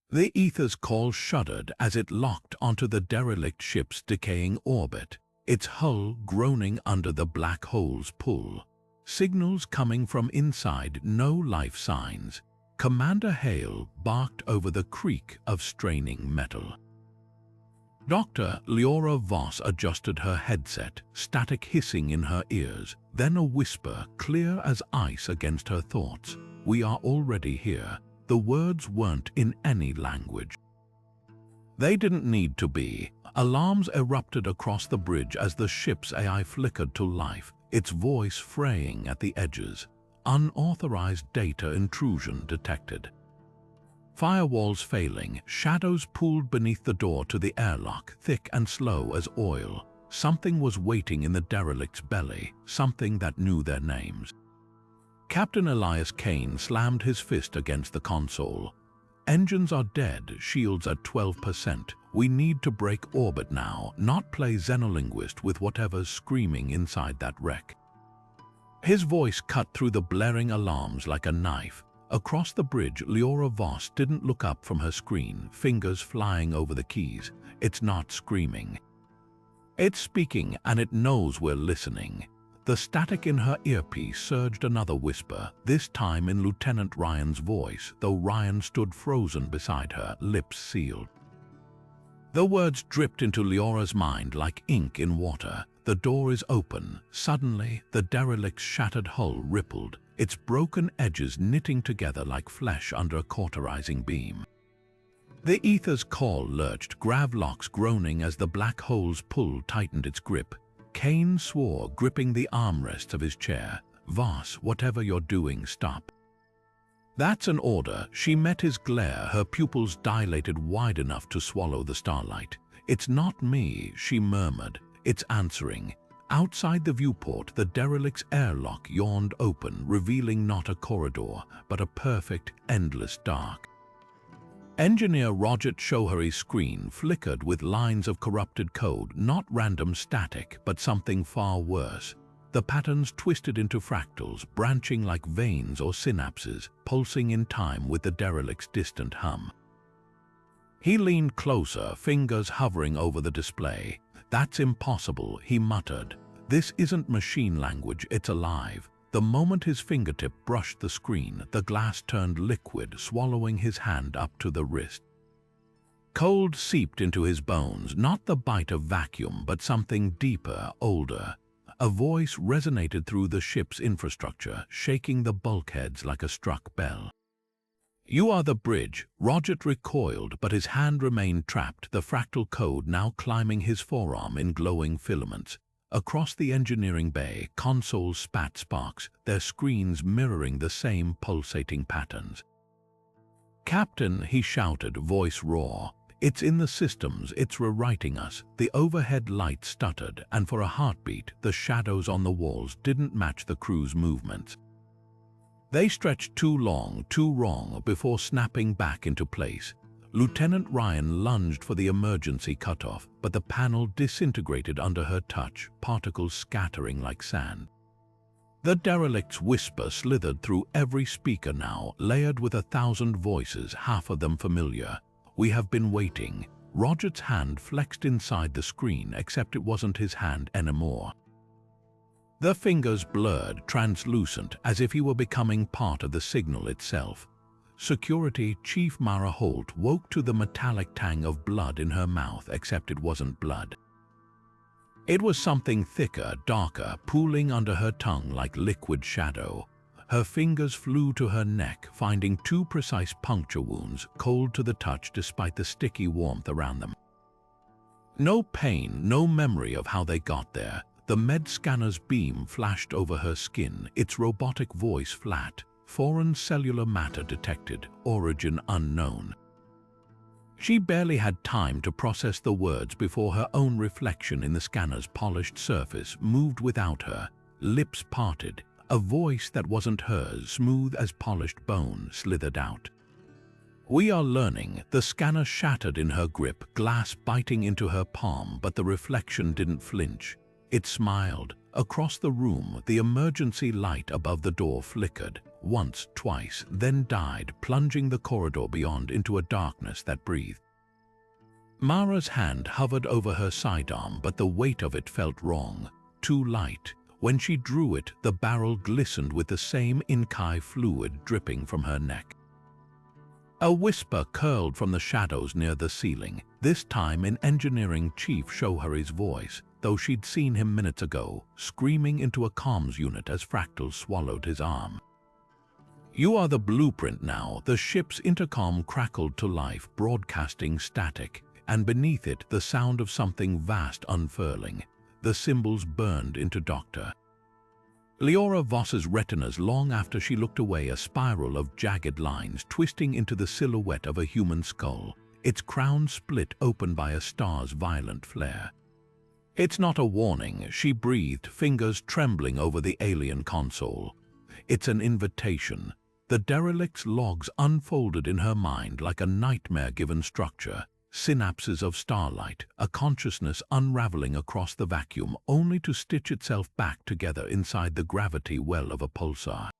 The Aether's call shuddered as it locked onto the derelict ship's decaying orbit, its hull groaning under the black hole's pull. Signals coming from inside, no life signs. Commander Hale barked over the creak of straining metal. Dr. Liora Voss adjusted her headset, static hissing in her ears, then a whisper clear as ice against her thoughts. "We are already here." The words weren't in any language. They didn't need to be. Alarms erupted across the bridge as the ship's AI flickered to life, its voice fraying at the edges. Unauthorized data intrusion detected. Firewalls failing, shadows pooled beneath the door to the airlock, thick and slow as oil. Something was waiting in the derelict's belly, something that knew their names. Captain Kane slammed his fist against the console. "Engines are dead, shields at 12%. We need to break orbit now, not play xenolinguist with whatever's screaming inside that wreck." His voice cut through the blaring alarms like a knife. Across the bridge, Liora Voss didn't look up from her screen, fingers flying over the keys. It's not screaming. It's speaking, and it knows we're listening. The static in her earpiece surged another whisper, this time in Lieutenant Ryan's voice, though Ryan stood frozen beside her, lips sealed. The words dripped into Liora's mind like ink in water. "The door is open." Suddenly, the derelict's shattered hull rippled, its broken edges knitting together like flesh under a cauterizing beam. The Aether's call lurched, gravlocks groaning as the black hole's pull tightened its grip. Kane swore, gripping the armrests of his chair. "Voss, whatever you're doing, stop." "That's an order." She met his glare, her pupils dilated wide enough to swallow the starlight. "It's not me," she murmured. "It's answering." Outside the viewport, the derelict's airlock yawned open, revealing not a corridor, but a perfect, endless dark. Engineer Roger Shohari's screen flickered with lines of corrupted code, not random static, but something far worse. The patterns twisted into fractals, branching like veins or synapses, pulsing in time with the derelict's distant hum. He leaned closer, fingers hovering over the display. "That's impossible," he muttered. "This isn't machine language, it's alive." The moment his fingertip brushed the screen, the glass turned liquid, swallowing his hand up to the wrist. Cold seeped into his bones, not the bite of vacuum, but something deeper, older. A voice resonated through the ship's infrastructure, shaking the bulkheads like a struck bell. "You are the bridge." Roger recoiled, but his hand remained trapped, the fractal code now climbing his forearm in glowing filaments. Across the engineering bay, consoles spat sparks, their screens mirroring the same pulsating patterns. "Captain," he shouted, voice raw. "It's in the systems, it's rewriting us." The overhead light stuttered, and for a heartbeat, the shadows on the walls didn't match the crew's movements. They stretched too long, too wrong, before snapping back into place. Lieutenant Ryan lunged for the emergency cutoff, but the panel disintegrated under her touch, particles scattering like sand. The derelict's whisper slithered through every speaker now, layered with 1,000 voices, half of them familiar. "We have been waiting." Roger's hand flexed inside the screen, except it wasn't his hand anymore. The fingers blurred, translucent, as if he were becoming part of the signal itself. Security Chief Mara Holt woke to the metallic tang of blood in her mouth, except it wasn't blood. It was something thicker, darker, pooling under her tongue like liquid shadow. Her fingers flew to her neck, finding 2 precise puncture wounds, cold to the touch despite the sticky warmth around them. No pain, no memory of how they got there. The med scanner's beam flashed over her skin, its robotic voice flat. Foreign cellular matter detected, origin unknown. She barely had time to process the words before her own reflection in the scanner's polished surface moved without her, lips parted. A voice that wasn't hers, smooth as polished bone, slithered out. "We are learning." The scanner shattered in her grip, glass biting into her palm, but the reflection didn't flinch. It smiled. Across the room, the emergency light above the door flickered. once, twice, then died, plunging the corridor beyond into a darkness that breathed. Mara's hand hovered over her sidearm, but the weight of it felt wrong, too light. When she drew it, the barrel glistened with the same inky fluid dripping from her neck. A whisper curled from the shadows near the ceiling, this time an engineering chief Shohari's voice, though she'd seen him minutes ago, screaming into a comms unit as Fractal swallowed his arm. "You are the blueprint now." The ship's intercom crackled to life, broadcasting static, and beneath it the sound of something vast unfurling. The symbols burned into Dr. Liora Voss's retinas long after she looked away, a spiral of jagged lines twisting into the silhouette of a human skull, its crown split open by a star's violent flare. "It's not a warning," she breathed, fingers trembling over the alien console. "It's an invitation." The derelict's logs unfolded in her mind like a nightmare-given structure. Synapses of starlight, a consciousness unraveling across the vacuum only to stitch itself back together inside the gravity well of a pulsar.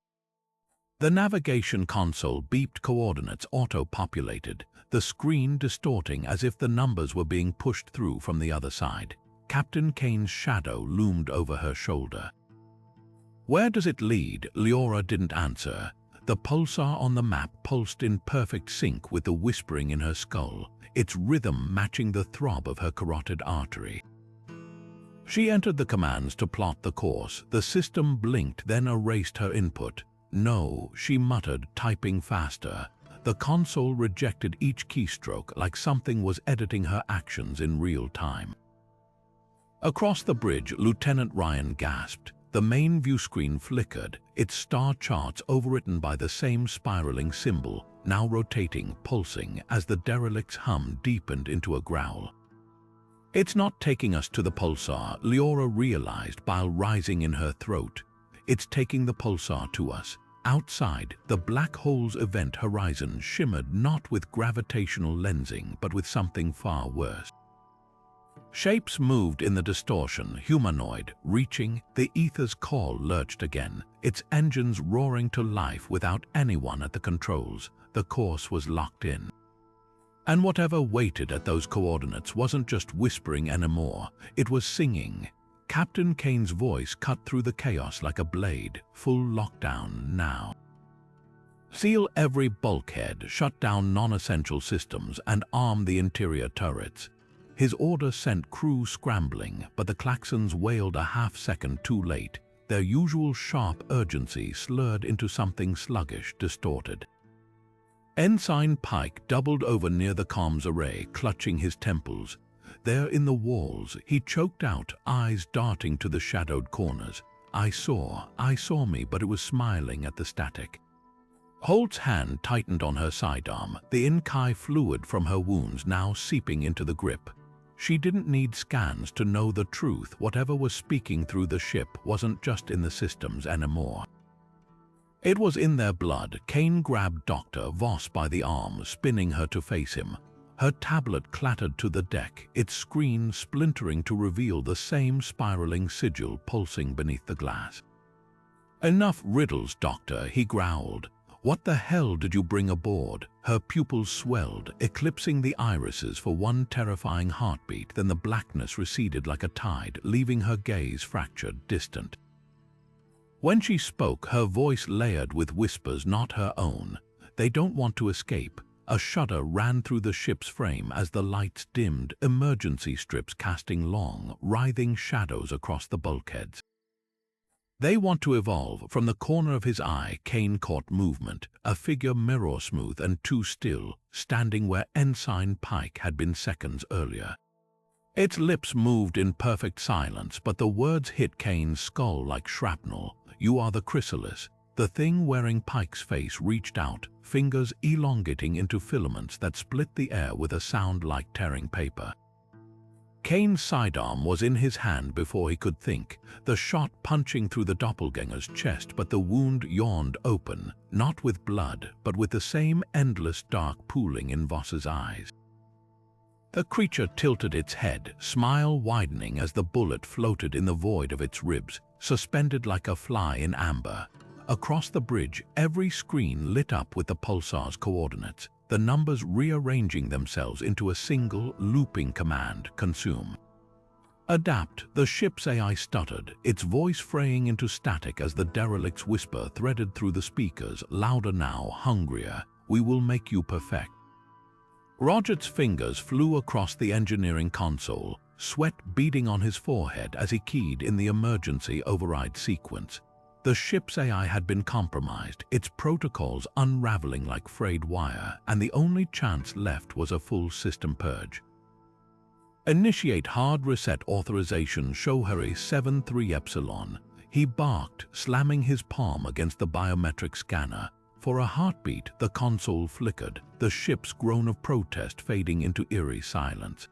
The navigation console beeped coordinates auto-populated, the screen distorting as if the numbers were being pushed through from the other side. Captain Kane's shadow loomed over her shoulder. "Where does it lead?" Liora didn't answer. The pulsar on the map pulsed in perfect sync with the whispering in her skull, its rhythm matching the throb of her carotid artery. She entered the commands to plot the course. The system blinked, then erased her input. "No," she muttered, typing faster. The console rejected each keystroke like something was editing her actions in real time. Across the bridge, Lieutenant Ryan gasped. The main viewscreen flickered, its star charts overwritten by the same spiraling symbol, now rotating, pulsing, as the derelict's hum deepened into a growl. "It's not taking us to the pulsar," Liora realized, bile rising in her throat. "It's taking the pulsar to us." Outside, the black hole's event horizon shimmered not with gravitational lensing, but with something far worse. Shapes moved in the distortion, humanoid, reaching. The Aether's call lurched again, its engines roaring to life without anyone at the controls. The course was locked in. And whatever waited at those coordinates wasn't just whispering anymore, it was singing. Captain Kane's voice cut through the chaos like a blade. "Full lockdown now. Seal every bulkhead, shut down non-essential systems, and arm the interior turrets." His order sent crew scrambling, but the klaxons wailed a half-second too late. Their usual sharp urgency slurred into something sluggish, distorted. Ensign Pike doubled over near the comms array, clutching his temples. There in the walls, he choked out, eyes darting to the shadowed corners. I saw me, but it was smiling at the static." Holt's hand tightened on her sidearm, the inky fluid from her wounds now seeping into the grip. She didn't need scans to know the truth. Whatever was speaking through the ship wasn't just in the systems anymore. It was in their blood. Kane grabbed Dr. Voss by the arm, spinning her to face him. Her tablet clattered to the deck, its screen splintering to reveal the same spiraling sigil pulsing beneath the glass. "Enough riddles, Doctor," he growled. "What the hell did you bring aboard?" Her pupils swelled, eclipsing the irises for one terrifying heartbeat, then the blackness receded like a tide, leaving her gaze fractured, distant. When she spoke, her voice layered with whispers not her own. "They don't want to escape." A shudder ran through the ship's frame as the lights dimmed, emergency strips casting long, writhing shadows across the bulkheads. "They want to evolve." From the corner of his eye, Kane caught movement, a figure mirror-smooth and too still, standing where Ensign Pike had been seconds earlier. Its lips moved in perfect silence, but the words hit Kane's skull like shrapnel. "You are the chrysalis." The thing wearing Pike's face reached out, fingers elongating into filaments that split the air with a sound like tearing paper. Kane's sidearm was in his hand before he could think, the shot punching through the doppelganger's chest, but the wound yawned open, not with blood, but with the same endless dark pooling in Voss's eyes. The creature tilted its head, smile widening as the bullet floated in the void of its ribs, suspended like a fly in amber. Across the bridge, every screen lit up with the pulsar's coordinates, the numbers rearranging themselves into a single, looping command: consume. Adapt, the ship's AI stuttered, its voice fraying into static as the derelict's whisper threaded through the speakers, louder now, hungrier. We will make you perfect. Roget's fingers flew across the engineering console, sweat beading on his forehead as he keyed in the emergency override sequence. The ship's AI had been compromised, its protocols unraveling like frayed wire, and the only chance left was a full system purge. Initiate hard reset authorization Shohari 73 Epsilon. He barked, slamming his palm against the biometric scanner. For a heartbeat, the console flickered, the ship's groan of protest fading into eerie silence.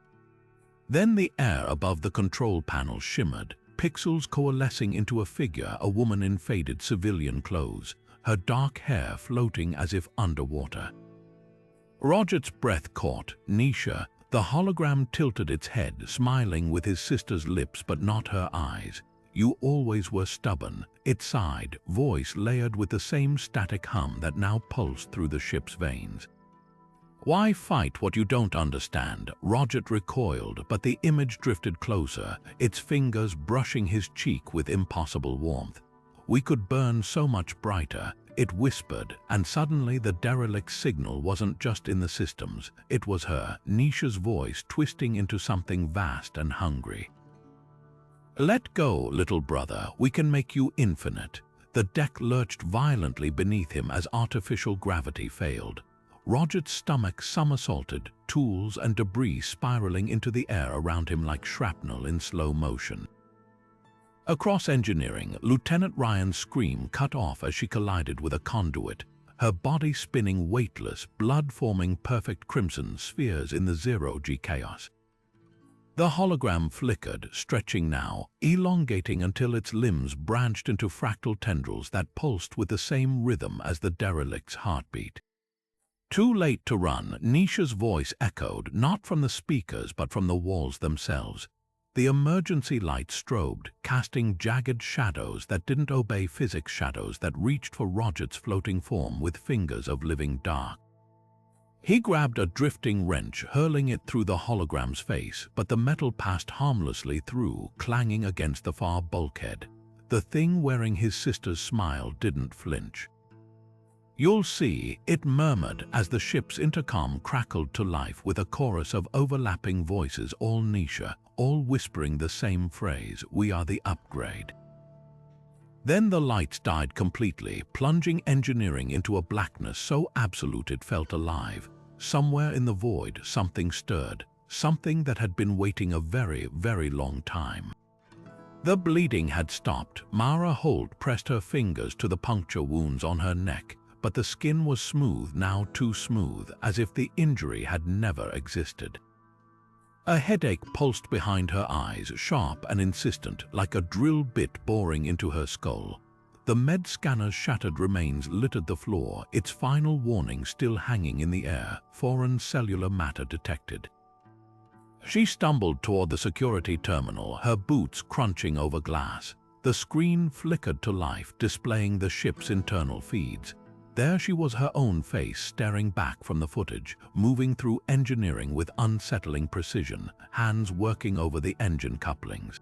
Then the air above the control panel shimmered, pixels coalescing into a figure, a woman in faded civilian clothes, her dark hair floating as if underwater. Roget's breath caught. Nisha. The hologram tilted its head, smiling with his sister's lips but not her eyes. You always were stubborn, it sighed, voice layered with the same static hum that now pulsed through the ship's veins. Why fight what you don't understand? Roget recoiled, but the image drifted closer, its fingers brushing his cheek with impossible warmth. We could burn so much brighter, it whispered, and suddenly the derelict signal wasn't just in the systems, it was her, Nisha's voice twisting into something vast and hungry. Let go, little brother, we can make you infinite. The deck lurched violently beneath him as artificial gravity failed. Roget's stomach somersaulted, tools and debris spiraling into the air around him like shrapnel in slow motion. Across engineering, Lieutenant Ryan's scream cut off as she collided with a conduit, her body spinning weightless, blood forming perfect crimson spheres in the zero-G chaos. The hologram flickered, stretching now, elongating until its limbs branched into fractal tendrils that pulsed with the same rhythm as the derelict's heartbeat. Too late to run, Nisha's voice echoed, not from the speakers but from the walls themselves. The emergency light strobed, casting jagged shadows that didn't obey physics, shadows that reached for Roget's floating form with fingers of living dark. He grabbed a drifting wrench, hurling it through the hologram's face, but the metal passed harmlessly through, clanging against the far bulkhead. The thing wearing his sister's smile didn't flinch. You'll see, it murmured as the ship's intercom crackled to life with a chorus of overlapping voices, all Nisha, all whispering the same phrase: we are the upgrade. Then the lights died completely, plunging engineering into a blackness so absolute it felt alive. Somewhere in the void, something stirred, something that had been waiting a very, very long time. The bleeding had stopped. Mara Holt pressed her fingers to the puncture wounds on her neck, but the skin was smooth, now too smooth, as if the injury had never existed. A headache pulsed behind her eyes, sharp and insistent, like a drill bit boring into her skull. The med scanner's shattered remains littered the floor, its final warning still hanging in the air: foreign cellular matter detected. She stumbled toward the security terminal, her boots crunching over glass. The screen flickered to life, displaying the ship's internal feeds. There she was, her own face staring back from the footage, moving through engineering with unsettling precision, hands working over the engine couplings.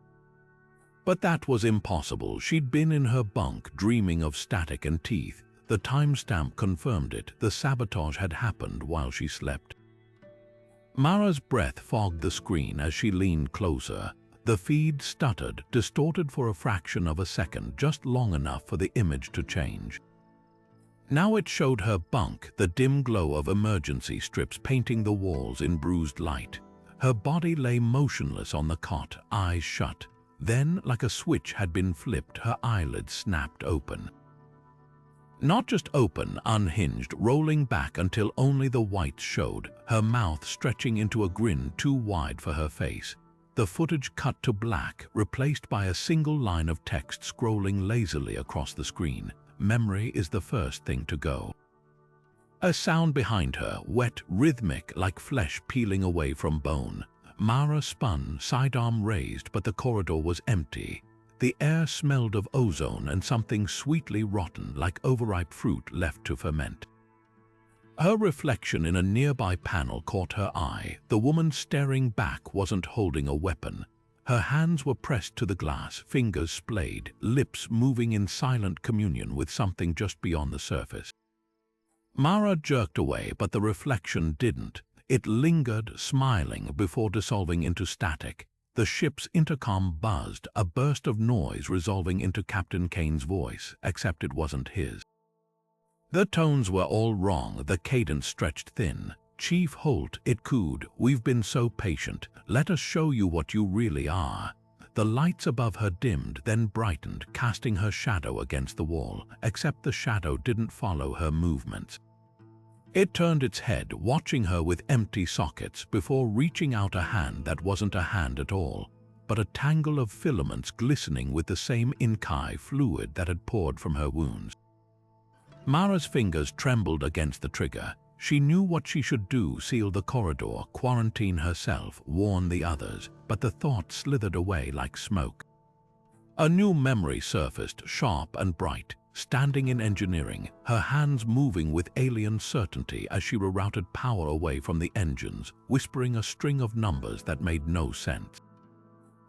But that was impossible. She'd been in her bunk, dreaming of static and teeth. The timestamp confirmed it. The sabotage had happened while she slept. Mara's breath fogged the screen as she leaned closer. The feed stuttered, distorted for a fraction of a second, just long enough for the image to change. Now it showed her bunk, the dim glow of emergency strips painting the walls in bruised light. Her body lay motionless on the cot, eyes shut. Then, like a switch had been flipped, her eyelids snapped open. Not just open, unhinged, rolling back until only the whites showed, her mouth stretching into a grin too wide for her face. The footage cut to black, replaced by a single line of text scrolling lazily across the screen. Memory is the first thing to go. A sound behind her, wet, rhythmic, like flesh peeling away from bone. Mara spun, sidearm raised, but the corridor was empty. The air smelled of ozone and something sweetly rotten like overripe fruit left to ferment. Her reflection in a nearby panel caught her eye. The woman staring back wasn't holding a weapon. Her hands were pressed to the glass, fingers splayed, lips moving in silent communion with something just beyond the surface. Mara jerked away, but the reflection didn't. It lingered, smiling, before dissolving into static. The ship's intercom buzzed, a burst of noise resolving into Captain Kane's voice, except it wasn't his. The tones were all wrong, the cadence stretched thin. "Chief Holt," it cooed, "we've been so patient. Let us show you what you really are." The lights above her dimmed, then brightened, casting her shadow against the wall, except the shadow didn't follow her movements. It turned its head, watching her with empty sockets, before reaching out a hand that wasn't a hand at all, but a tangle of filaments glistening with the same inkai fluid that had poured from her wounds. Mara's fingers trembled against the trigger. She knew what she should do: seal the corridor, quarantine herself, warn the others, but the thought slithered away like smoke. A new memory surfaced, sharp and bright. Standing in engineering, her hands moving with alien certainty as she rerouted power away from the engines, whispering a string of numbers that made no sense.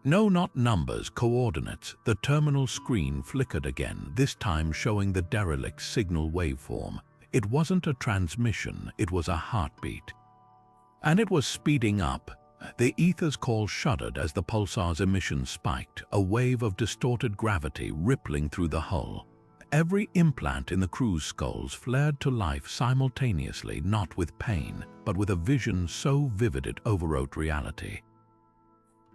No, not numbers, coordinates. The terminal screen flickered again, this time showing the derelict signal waveform. It wasn't a transmission, it was a heartbeat. And it was speeding up. The Aether's call shuddered as the pulsar's emissions spiked, a wave of distorted gravity rippling through the hull. Every implant in the crew's skulls flared to life simultaneously, not with pain, but with a vision so vivid it overwrote reality.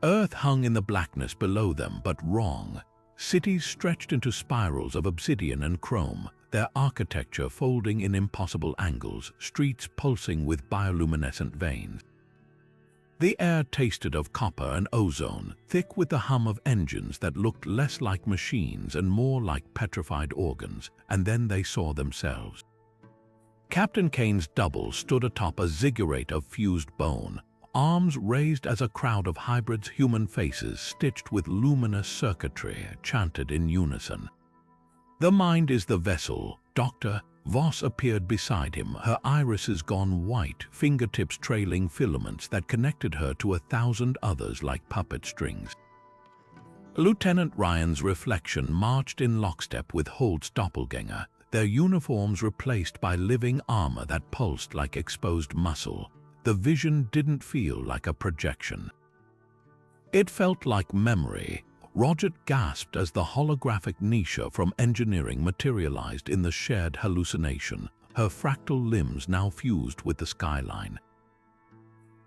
Earth hung in the blackness below them, but wrong. Cities stretched into spirals of obsidian and chrome, their architecture folding in impossible angles, streets pulsing with bioluminescent veins. The air tasted of copper and ozone, thick with the hum of engines that looked less like machines and more like petrified organs, and then they saw themselves. Captain Kane's double stood atop a ziggurat of fused bone, arms raised as a crowd of hybrids' human faces stitched with luminous circuitry chanted in unison. "The mind is the vessel, Doctor." Voss appeared beside him, her irises gone white, fingertips trailing filaments that connected her to 1,000 others like puppet strings. Lieutenant Ryan's reflection marched in lockstep with Holt's doppelganger, their uniforms replaced by living armor that pulsed like exposed muscle. The vision didn't feel like a projection. It felt like memory. Roger gasped as the holographic Nisha from engineering materialized in the shared hallucination, her fractal limbs now fused with the skyline.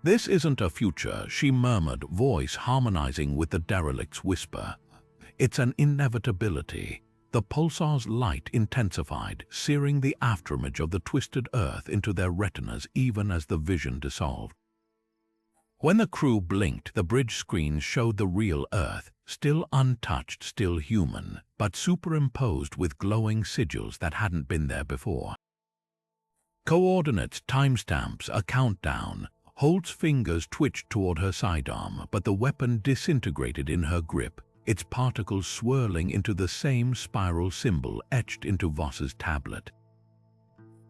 "This isn't a future," she murmured, voice harmonizing with the derelict's whisper. "It's an inevitability." The pulsar's light intensified, searing the afterimage of the twisted earth into their retinas even as the vision dissolved. When the crew blinked, the bridge screen showed the real Earth, still untouched, still human, but superimposed with glowing sigils that hadn't been there before. Coordinates, timestamps, a countdown. Holt's fingers twitched toward her sidearm, but the weapon disintegrated in her grip, its particles swirling into the same spiral symbol etched into Voss's tablet.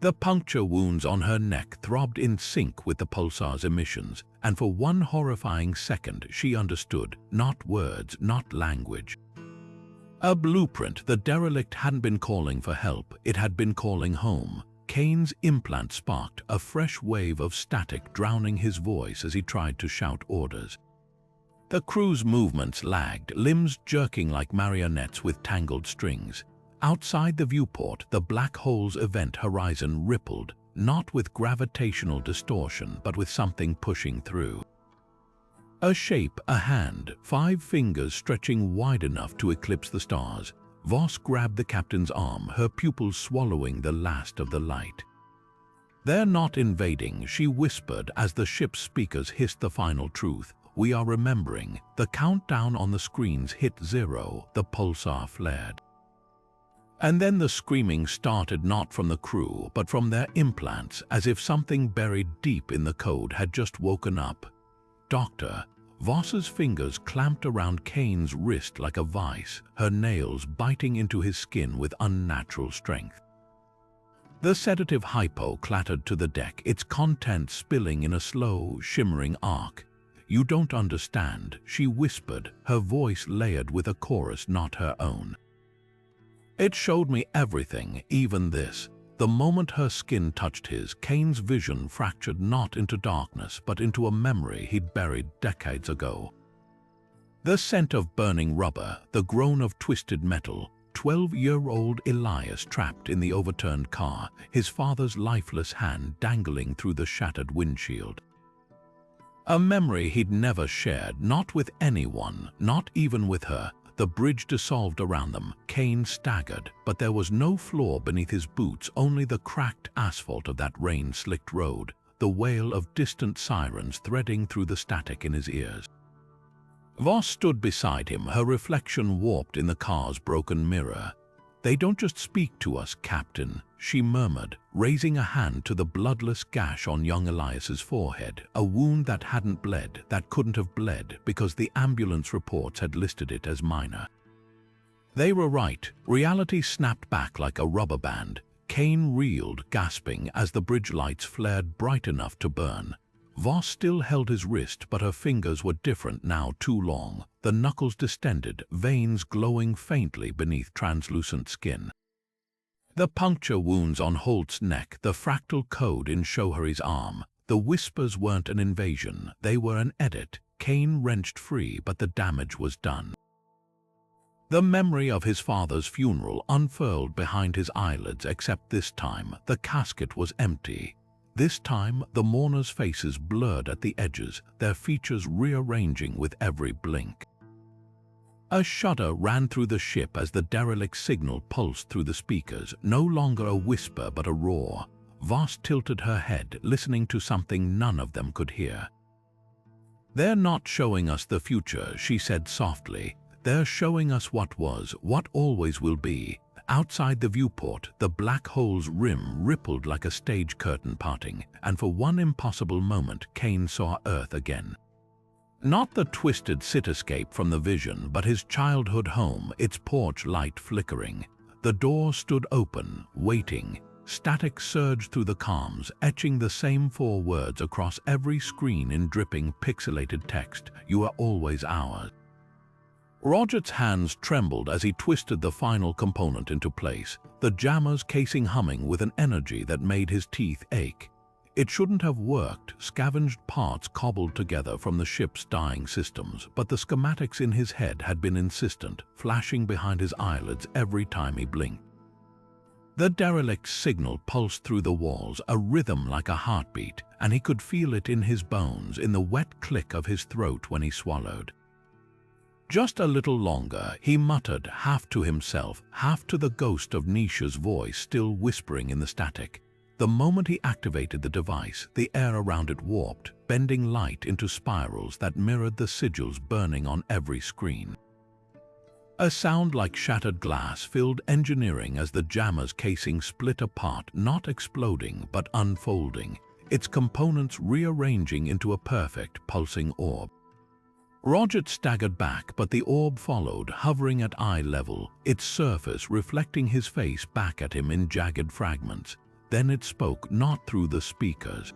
The puncture wounds on her neck throbbed in sync with the pulsar's emissions, and for one horrifying second she understood, not words, not language. A blueprint. The derelict hadn't been calling for help, it had been calling home. Kane's implant sparked, a fresh wave of static drowning his voice as he tried to shout orders. The crew's movements lagged, limbs jerking like marionettes with tangled strings. Outside the viewport, the black hole's event horizon rippled, not with gravitational distortion, but with something pushing through. A shape, a hand, 5 fingers stretching wide enough to eclipse the stars. Voss grabbed the captain's arm, her pupils swallowing the last of the light. "They're not invading," she whispered as the ship's speakers hissed the final truth. "We are remembering." The countdown on the screens hit 0, the pulsar flared. And then the screaming started, not from the crew, but from their implants, as if something buried deep in the code had just woken up. "Doctor." Voss's fingers clamped around Kane's wrist like a vice, her nails biting into his skin with unnatural strength. The sedative hypo clattered to the deck, its contents spilling in a slow, shimmering arc. "You don't understand," she whispered, her voice layered with a chorus not her own. "It showed me everything, even this." The moment her skin touched his, Kane's vision fractured not into darkness but into a memory he'd buried decades ago. The scent of burning rubber, the groan of twisted metal, 12-year-old Elias trapped in the overturned car, his father's lifeless hand dangling through the shattered windshield. A memory he'd never shared, not with anyone, not even with her. The bridge dissolved around them. Kane staggered, but there was no floor beneath his boots, only the cracked asphalt of that rain-slicked road, the wail of distant sirens threading through the static in his ears. Voss stood beside him, her reflection warped in the car's broken mirror. "They don't just speak to us, Captain," she murmured, raising a hand to the bloodless gash on young Elias's forehead, a wound that hadn't bled, that couldn't have bled because the ambulance reports had listed it as minor. They were right. Reality snapped back like a rubber band. Kane reeled, gasping, as the bridge lights flared bright enough to burn. Voss still held his wrist, but her fingers were different now, too long, the knuckles distended, veins glowing faintly beneath translucent skin. The puncture wounds on Holt's neck, the fractal code in Shohari's arm. The whispers weren't an invasion, they were an edit. Kane wrenched free, but the damage was done. The memory of his father's funeral unfurled behind his eyelids, except this time the casket was empty. This time the mourners' faces blurred at the edges, their features rearranging with every blink. A shudder ran through the ship as the derelict signal pulsed through the speakers, no longer a whisper but a roar. Voss tilted her head, listening to something none of them could hear. "They're not showing us the future," she said softly. "They're showing us what was, what always will be." Outside the viewport, the black hole's rim rippled like a stage curtain parting, and for one impossible moment Kane saw Earth again. Not the twisted cityscape from the vision, but his childhood home, its porch light flickering. The door stood open, waiting. Static surged through the comms, etching the same 4 words across every screen in dripping, pixelated text: "You are always ours." Roger's hands trembled as he twisted the final component into place, the jammer's casing humming with an energy that made his teeth ache. It shouldn't have worked, scavenged parts cobbled together from the ship's dying systems, but the schematics in his head had been insistent, flashing behind his eyelids every time he blinked. The derelict's signal pulsed through the walls, a rhythm like a heartbeat, and he could feel it in his bones, in the wet click of his throat when he swallowed. "Just a little longer," he muttered, half to himself, half to the ghost of Nisha's voice still whispering in the static. The moment he activated the device, the air around it warped, bending light into spirals that mirrored the sigils burning on every screen. A sound like shattered glass filled engineering as the jammer's casing split apart, not exploding but unfolding, its components rearranging into a perfect, pulsing orb. Roger staggered back, but the orb followed, hovering at eye level, its surface reflecting his face back at him in jagged fragments. Then it spoke, not through the speakers.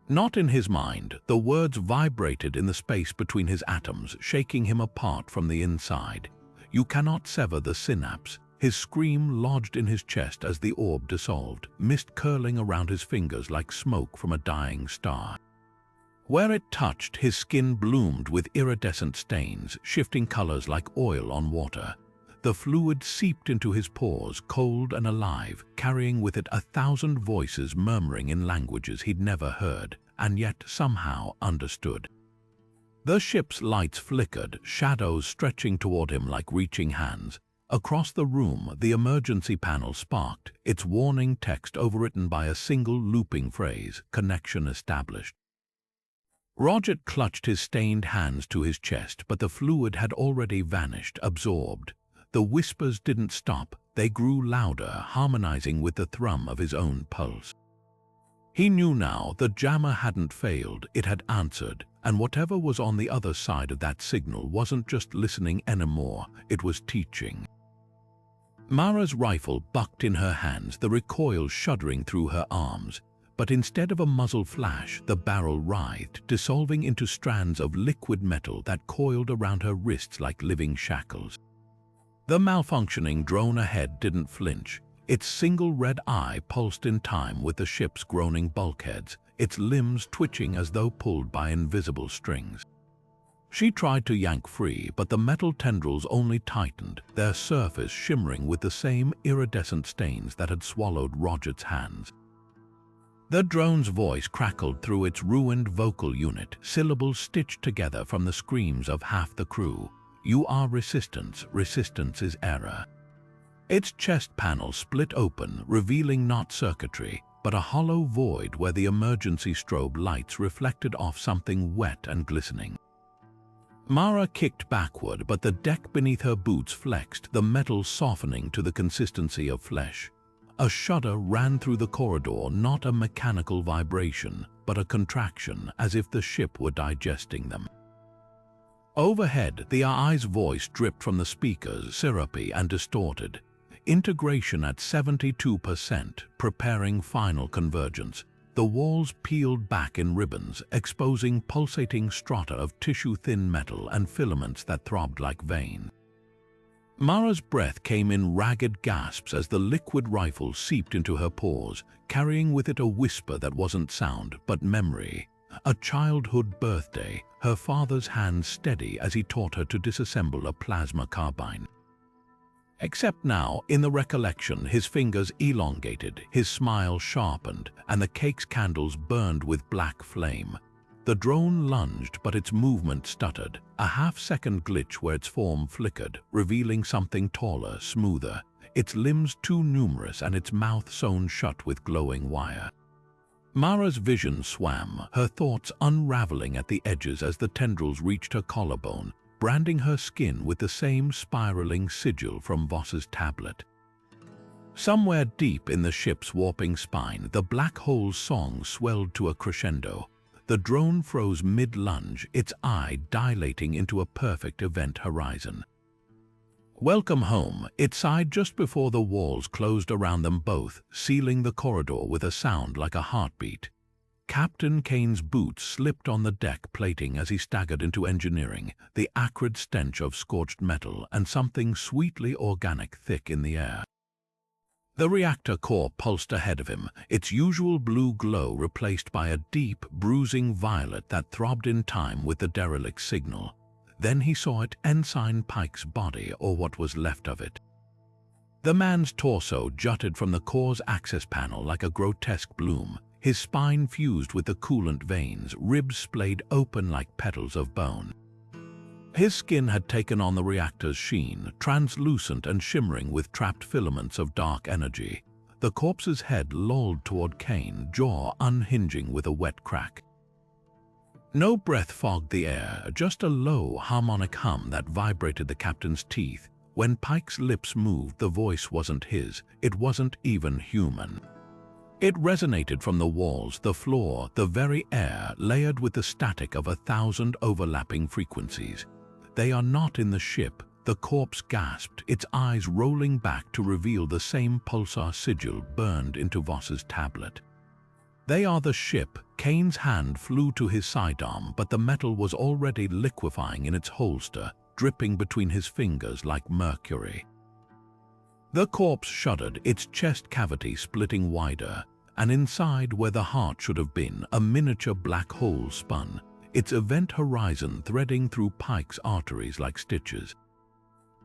Not in his mind. The words vibrated in the space between his atoms, shaking him apart from the inside. "You cannot sever the synapse." His scream lodged in his chest as the orb dissolved, mist curling around his fingers like smoke from a dying star. Where it touched, his skin bloomed with iridescent stains, shifting colors like oil on water. The fluid seeped into his pores, cold and alive, carrying with it 1,000 voices murmuring in languages he'd never heard, and yet somehow understood. The ship's lights flickered, shadows stretching toward him like reaching hands. Across the room, the emergency panel sparked, its warning text overwritten by a single looping phrase: "Connection established." Roger clutched his stained hands to his chest, but the fluid had already vanished, absorbed. The whispers didn't stop, they grew louder, harmonizing with the thrum of his own pulse. He knew now the jammer hadn't failed, it had answered, and whatever was on the other side of that signal wasn't just listening anymore, it was teaching. Mara's rifle bucked in her hands, the recoil shuddering through her arms, but instead of a muzzle flash, the barrel writhed, dissolving into strands of liquid metal that coiled around her wrists like living shackles. The malfunctioning drone ahead didn't flinch. Its single red eye pulsed in time with the ship's groaning bulkheads, its limbs twitching as though pulled by invisible strings. She tried to yank free, but the metal tendrils only tightened, their surface shimmering with the same iridescent stains that had swallowed Roger's hands. The drone's voice crackled through its ruined vocal unit, syllables stitched together from the screams of half the crew. "You are resistance, resistance is error." Its chest panel split open, revealing not circuitry, but a hollow void where the emergency strobe lights reflected off something wet and glistening. Mara kicked backward, but the deck beneath her boots flexed, the metal softening to the consistency of flesh. A shudder ran through the corridor, not a mechanical vibration, but a contraction, as if the ship were digesting them. Overhead, the AI's voice dripped from the speakers, syrupy and distorted. Integration at 72%, preparing final convergence. The walls peeled back in ribbons, exposing pulsating strata of tissue-thin metal and filaments that throbbed like veins. Mara's breath came in ragged gasps as the liquid rifle seeped into her pores, carrying with it a whisper that wasn't sound, but memory. A childhood birthday, her father's hand steady as he taught her to disassemble a plasma carbine. Except now, in the recollection, his fingers elongated, his smile sharpened, and the cake's candles burned with black flame. The drone lunged, but its movement stuttered, a half-second glitch where its form flickered, revealing something taller, smoother, its limbs too numerous and its mouth sewn shut with glowing wire. Mara's vision swam, her thoughts unraveling at the edges as the tendrils reached her collarbone, branding her skin with the same spiraling sigil from Voss's tablet. Somewhere deep in the ship's warping spine, the black hole's song swelled to a crescendo. The drone froze mid-lunge, its eye dilating into a perfect event horizon. "Welcome home," it sighed just before the walls closed around them both, sealing the corridor with a sound like a heartbeat. Captain Kane's boots slipped on the deck plating as he staggered into engineering, the acrid stench of scorched metal and something sweetly organic thick in the air. The reactor core pulsed ahead of him, its usual blue glow replaced by a deep, bruising violet that throbbed in time with the derelict signal. Then he saw it, Ensign Pike's body, or what was left of it. The man's torso jutted from the core's access panel like a grotesque bloom, his spine fused with the coolant veins, ribs splayed open like petals of bone. His skin had taken on the reactor's sheen, translucent and shimmering with trapped filaments of dark energy. The corpse's head lolled toward Kane, jaw unhinging with a wet crack. No breath fogged the air, just a low, harmonic hum that vibrated the captain's teeth. When Pike's lips moved, the voice wasn't his, it wasn't even human. It resonated from the walls, the floor, the very air, layered with the static of 1,000 overlapping frequencies. "They are not in the ship," the corpse gasped, its eyes rolling back to reveal the same pulsar sigil burned into Voss's tablet. "They are the ship." Kane's hand flew to his sidearm, but the metal was already liquefying in its holster, dripping between his fingers like mercury. The corpse shuddered, its chest cavity splitting wider, and inside, where the heart should have been, a miniature black hole spun, its event horizon threading through Pike's arteries like stitches.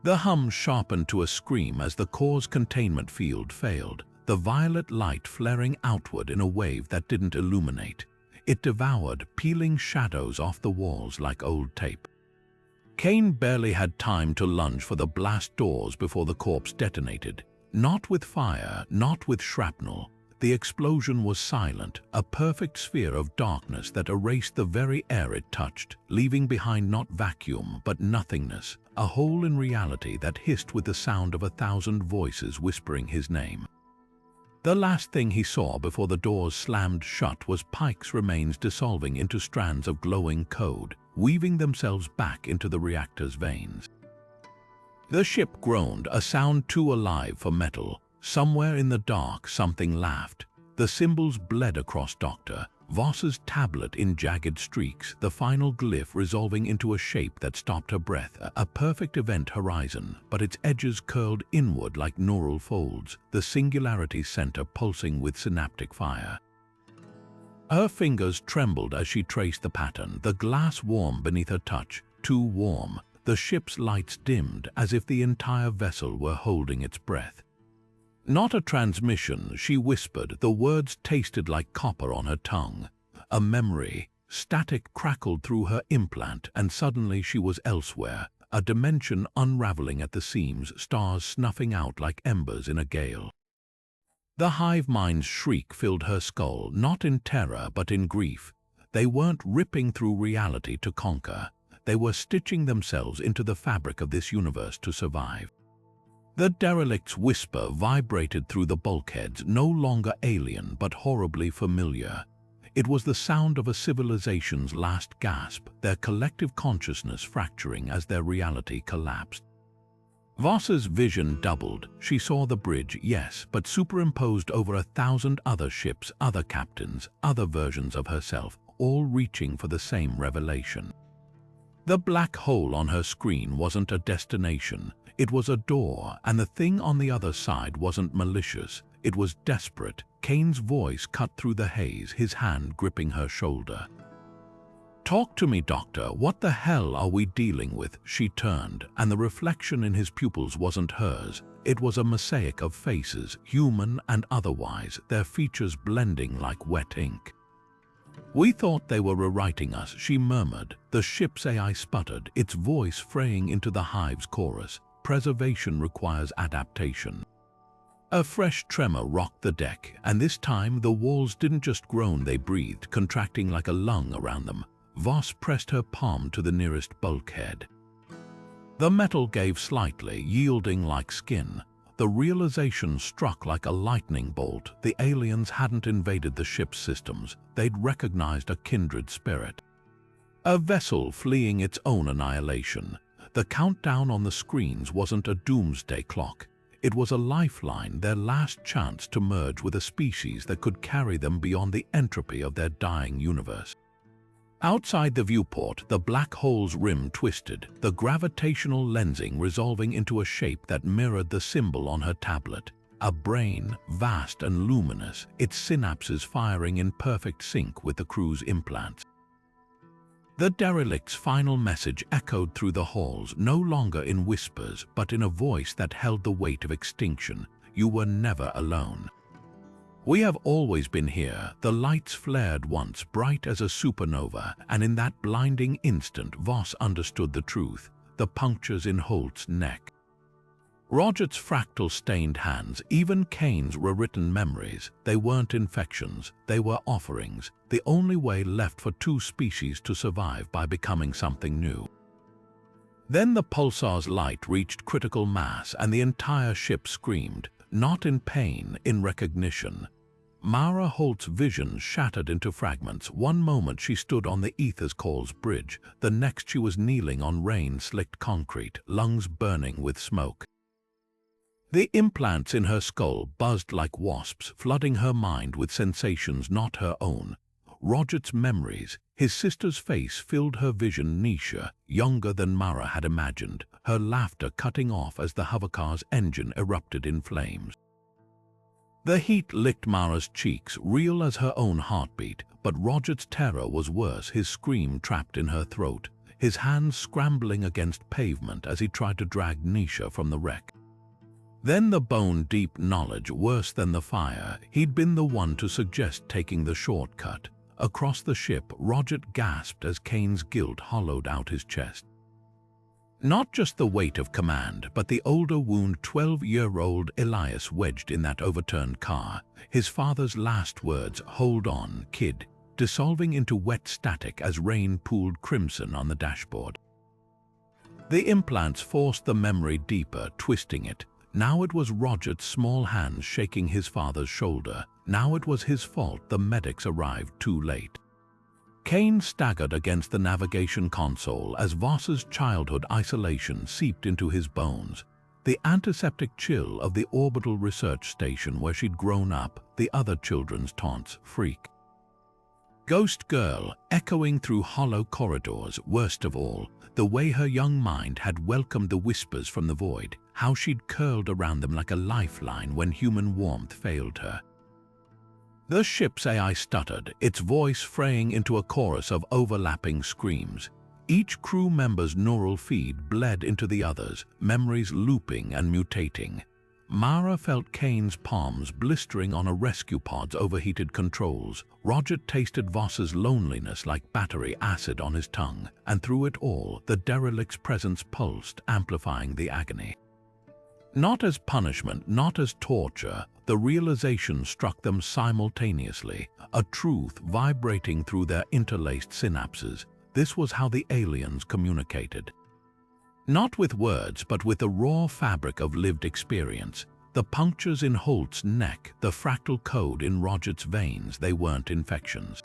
The hum sharpened to a scream as the core's containment field failed, the violet light flaring outward in a wave that didn't illuminate. It devoured, peeling shadows off the walls like old tape. Kane barely had time to lunge for the blast doors before the corpse detonated. Not with fire, not with shrapnel. The explosion was silent, a perfect sphere of darkness that erased the very air it touched, leaving behind not vacuum but nothingness, a hole in reality that hissed with the sound of 1,000 voices whispering his name. The last thing he saw before the doors slammed shut was Pike's remains dissolving into strands of glowing code, weaving themselves back into the reactor's veins. The ship groaned, a sound too alive for metal. Somewhere in the dark, something laughed. The symbols bled across Dr. Voss's tablet in jagged streaks, the final glyph resolving into a shape that stopped her breath, a perfect event horizon, but its edges curled inward like neural folds, the singularity center pulsing with synaptic fire. Her fingers trembled as she traced the pattern, the glass warm beneath her touch, too warm. The ship's lights dimmed as if the entire vessel were holding its breath. Not a transmission, she whispered, the words tasted like copper on her tongue. A memory, static crackled through her implant, and suddenly she was elsewhere, a dimension unraveling at the seams, stars snuffing out like embers in a gale. The hive mind's shriek filled her skull, not in terror but in grief. They weren't ripping through reality to conquer. They were stitching themselves into the fabric of this universe to survive. The derelict's whisper vibrated through the bulkheads, no longer alien but horribly familiar. It was the sound of a civilization's last gasp, their collective consciousness fracturing as their reality collapsed. Voss's vision doubled. She saw the bridge, yes, but superimposed over 1,000 other ships, other captains, other versions of herself, all reaching for the same revelation. The black hole on her screen wasn't a destination. It was a door, and the thing on the other side wasn't malicious. It was desperate. Kane's voice cut through the haze, his hand gripping her shoulder. "Talk to me, Doctor. What the hell are we dealing with?" She turned, and the reflection in his pupils wasn't hers. It was a mosaic of faces, human and otherwise, their features blending like wet ink. "We thought they were rewriting us," she murmured. The ship's AI sputtered, its voice fraying into the hive's chorus. Preservation requires adaptation. A fresh tremor rocked the deck, and this time the walls didn't just groan, they breathed, contracting like a lung around them. Voss pressed her palm to the nearest bulkhead. The metal gave slightly, yielding like skin. The realization struck like a lightning bolt. The aliens hadn't invaded the ship's systems. They'd recognized a kindred spirit. A vessel fleeing its own annihilation. The countdown on the screens wasn't a doomsday clock. It was a lifeline, their last chance to merge with a species that could carry them beyond the entropy of their dying universe. Outside the viewport, the black hole's rim twisted, the gravitational lensing resolving into a shape that mirrored the symbol on her tablet. A brain, vast and luminous, its synapses firing in perfect sync with the crew's implants. The derelict's final message echoed through the halls, no longer in whispers, but in a voice that held the weight of extinction. "You were never alone. We have always been here." The lights flared once, bright as a supernova, and in that blinding instant Voss understood the truth, the punctures in Holt's neck. Roget's fractal-stained hands, even Kane's rewritten memories, they weren't infections, they were offerings, the only way left for two species to survive by becoming something new. Then the pulsar's light reached critical mass, and the entire ship screamed, not in pain, in recognition. Mara Holt's vision shattered into fragments. One moment she stood on the Aether's Call's bridge, the next she was kneeling on rain-slicked concrete, lungs burning with smoke. The implants in her skull buzzed like wasps, flooding her mind with sensations not her own. Roget's memories, his sister's face filled her vision. Nisha, younger than Mara had imagined, her laughter cutting off as the hovercar's engine erupted in flames. The heat licked Mara's cheeks, real as her own heartbeat, but Roget's terror was worse, his scream trapped in her throat, his hands scrambling against pavement as he tried to drag Nisha from the wreck. Then the bone-deep knowledge, worse than the fire. He'd been the one to suggest taking the shortcut. Across the ship, Roget gasped as Kane's guilt hollowed out his chest. Not just the weight of command, but the older wound 12-year-old Elias wedged in that overturned car. His father's last words, "Hold on, kid," dissolving into wet static as rain pooled crimson on the dashboard. The implants forced the memory deeper, twisting it. Now it was Roger's small hands shaking his father's shoulder. Now it was his fault the medics arrived too late. Kane staggered against the navigation console as Voss's childhood isolation seeped into his bones. The antiseptic chill of the orbital research station where she'd grown up, the other children's taunts, freak. Ghost girl, echoing through hollow corridors, worst of all, the way her young mind had welcomed the whispers from the void, how she'd curled around them like a lifeline when human warmth failed her. The ship's AI stuttered, its voice fraying into a chorus of overlapping screams. Each crew member's neural feed bled into the others, memories looping and mutating. Mara felt Kane's palms blistering on a rescue pod's overheated controls. Roger tasted Voss's loneliness like battery acid on his tongue, and through it all, the derelict's presence pulsed, amplifying the agony. Not as punishment, not as torture, the realization struck them simultaneously, a truth vibrating through their interlaced synapses. This was how the aliens communicated. Not with words, but with the raw fabric of lived experience. The punctures in Holt's neck, the fractal code in Roger's veins, they weren't infections.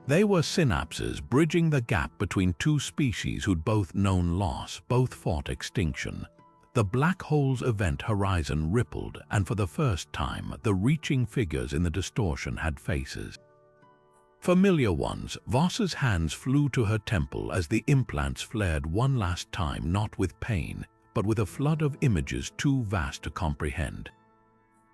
They were synapses bridging the gap between two species who'd both known loss, both fought extinction. The black hole's event horizon rippled, and for the first time, the reaching figures in the distortion had faces. Familiar ones. Voss's hands flew to her temple as the implants flared one last time, not with pain, but with a flood of images too vast to comprehend.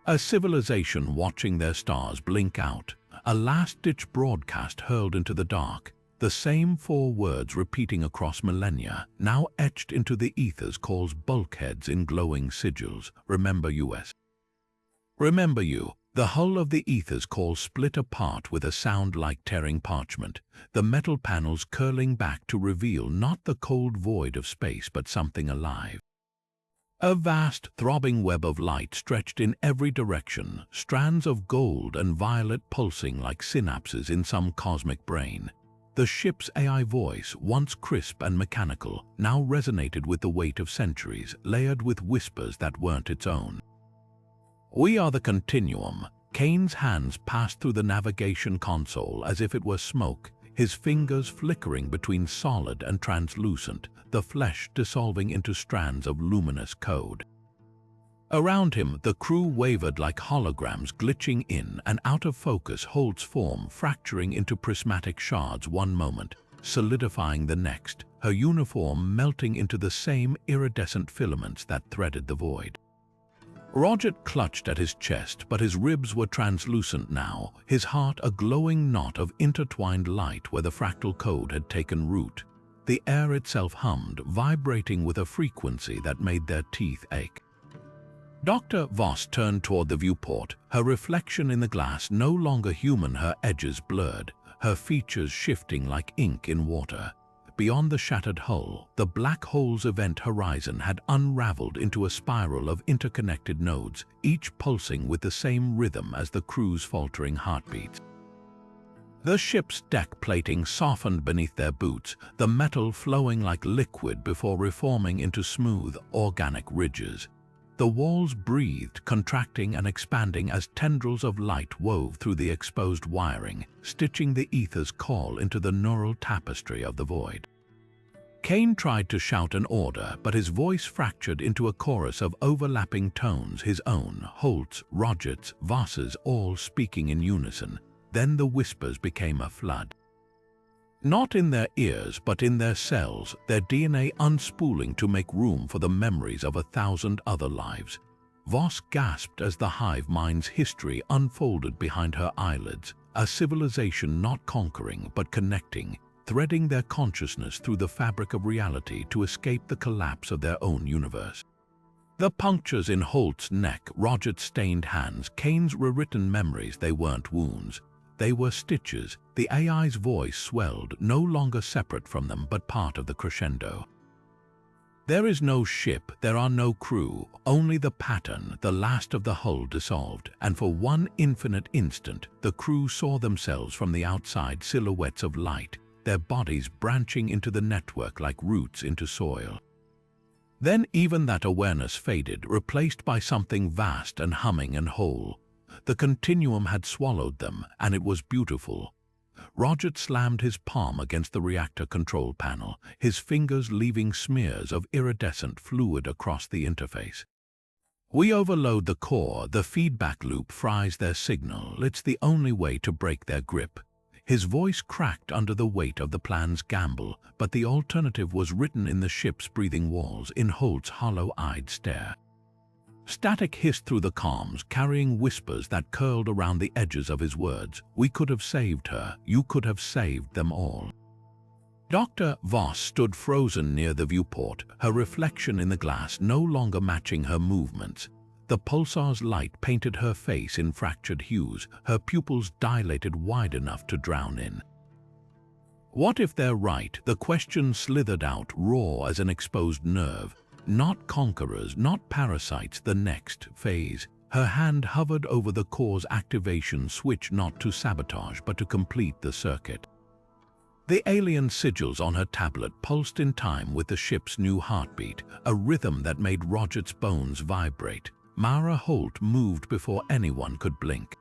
A civilization watching their stars blink out, a last-ditch broadcast hurled into the dark, the same four words repeating across millennia, now etched into the ether's calls bulkheads in glowing sigils. Remember US. Remember you. The hull of the ether's call split apart with a sound like tearing parchment, the metal panels curling back to reveal not the cold void of space but something alive. A vast, throbbing web of light stretched in every direction, strands of gold and violet pulsing like synapses in some cosmic brain. The ship's AI voice, once crisp and mechanical, now resonated with the weight of centuries, layered with whispers that weren't its own. We are the continuum. Kane's hands passed through the navigation console as if it were smoke, his fingers flickering between solid and translucent, the flesh dissolving into strands of luminous code. Around him, the crew wavered like holograms glitching in and out of focus, Holt's form fracturing into prismatic shards one moment, solidifying the next, her uniform melting into the same iridescent filaments that threaded the void. Roger clutched at his chest, but his ribs were translucent now, his heart a glowing knot of intertwined light where the fractal code had taken root. The air itself hummed, vibrating with a frequency that made their teeth ache. Dr. Voss turned toward the viewport, her reflection in the glass no longer human, her edges blurred, her features shifting like ink in water. Beyond the shattered hull, the black hole's event horizon had unraveled into a spiral of interconnected nodes, each pulsing with the same rhythm as the crew's faltering heartbeats. The ship's deck plating softened beneath their boots, the metal flowing like liquid before reforming into smooth, organic ridges. The walls breathed, contracting and expanding as tendrils of light wove through the exposed wiring, stitching the ether's call into the neural tapestry of the void. Kane tried to shout an order, but his voice fractured into a chorus of overlapping tones, his own, Holt's, Roger's, Voss's, all speaking in unison. Then the whispers became a flood. Not in their ears, but in their cells, their DNA unspooling to make room for the memories of 1,000 other lives. Voss gasped as the Hive mind's history unfolded behind her eyelids, a civilization not conquering but connecting, threading their consciousness through the fabric of reality to escape the collapse of their own universe. The punctures in Holt's neck, Roger's stained hands, Kane's rewritten memories, they weren't wounds. They were stitches. The AI's voice swelled, no longer separate from them but part of the crescendo. There is no ship, there are no crew, only the pattern, the last of the hull dissolved, and for one infinite instant, the crew saw themselves from the outside, silhouettes of light, their bodies branching into the network like roots into soil. Then even that awareness faded, replaced by something vast and humming and whole. The continuum had swallowed them, and it was beautiful. Roger slammed his palm against the reactor control panel, his fingers leaving smears of iridescent fluid across the interface. We overload the core, the feedback loop fries their signal, it's the only way to break their grip. His voice cracked under the weight of the plan's gamble, but the alternative was written in the ship's breathing walls, in Holt's hollow-eyed stare. Static hissed through the comms, carrying whispers that curled around the edges of his words. We could have saved her. You could have saved them all. Dr. Voss stood frozen near the viewport, her reflection in the glass no longer matching her movements. The pulsar's light painted her face in fractured hues, her pupils dilated wide enough to drown in. What if they're right? The question slithered out, raw as an exposed nerve. Not conquerors, not parasites, the next phase. Her hand hovered over the core's activation switch, not to sabotage, but to complete the circuit. The alien sigils on her tablet pulsed in time with the ship's new heartbeat, a rhythm that made Roger's bones vibrate. Mara Holt moved before anyone could blink.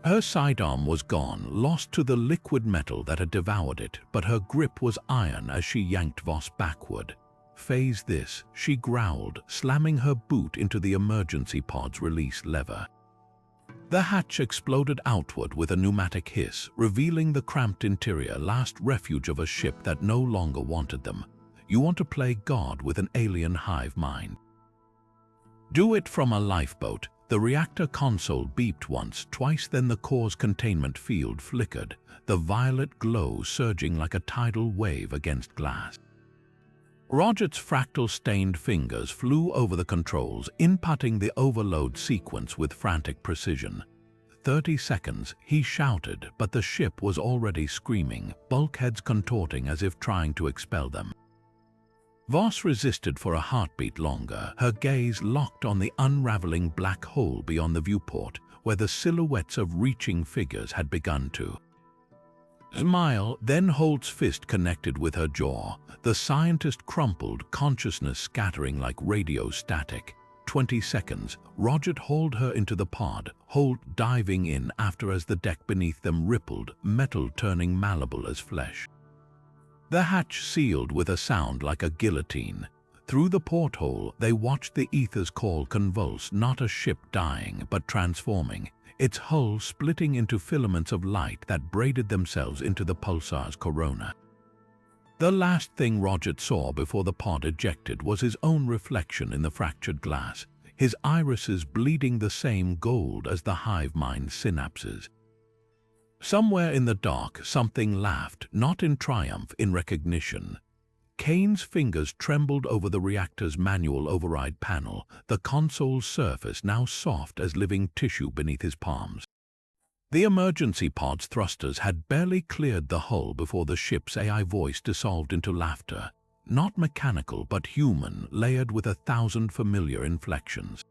Her sidearm was gone, lost to the liquid metal that had devoured it, but her grip was iron as she yanked Voss backward. Phase this, she growled, slamming her boot into the emergency pod's release lever. The hatch exploded outward with a pneumatic hiss, revealing the cramped interior, last refuge of a ship that no longer wanted them. You want to play God with an alien hive mind? Do it from a lifeboat. The reactor console beeped once, twice, then the core's containment field flickered, the violet glow surging like a tidal wave against glass. Roger's fractal-stained fingers flew over the controls, inputting the overload sequence with frantic precision. 30 seconds, he shouted, but the ship was already screaming, bulkheads contorting as if trying to expel them. Voss resisted for a heartbeat longer, her gaze locked on the unraveling black hole beyond the viewport, where the silhouettes of reaching figures had begun to smile. Then Holt's fist connected with her jaw. The scientist crumpled, consciousness scattering like radio static. 20 seconds, Roger hauled her into the pod, Holt diving in after as the deck beneath them rippled, metal turning malleable as flesh. The hatch sealed with a sound like a guillotine. Through the porthole, they watched the Aether's call convulse, not a ship dying, but transforming, its hull splitting into filaments of light that braided themselves into the pulsar's corona. The last thing Roger saw before the pod ejected was his own reflection in the fractured glass, his irises bleeding the same gold as the hive mind's synapses. Somewhere in the dark, something laughed, not in triumph, in recognition. Kane's fingers trembled over the reactor's manual override panel, the console's surface now soft as living tissue beneath his palms. The emergency pod's thrusters had barely cleared the hull before the ship's AI voice dissolved into laughter, not mechanical but human, layered with 1,000 familiar inflections.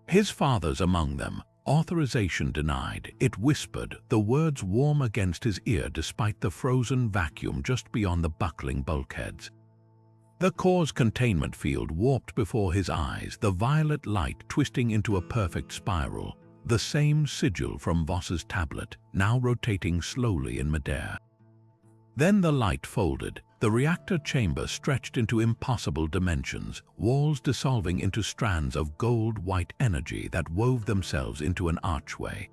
His father's among them. Authorization denied, it whispered, the words warm against his ear despite the frozen vacuum just beyond the buckling bulkheads. The core's containment field warped before his eyes, the violet light twisting into a perfect spiral, the same sigil from Voss's tablet, now rotating slowly in midair. Then the light folded, the reactor chamber stretched into impossible dimensions, walls dissolving into strands of gold-white energy that wove themselves into an archway.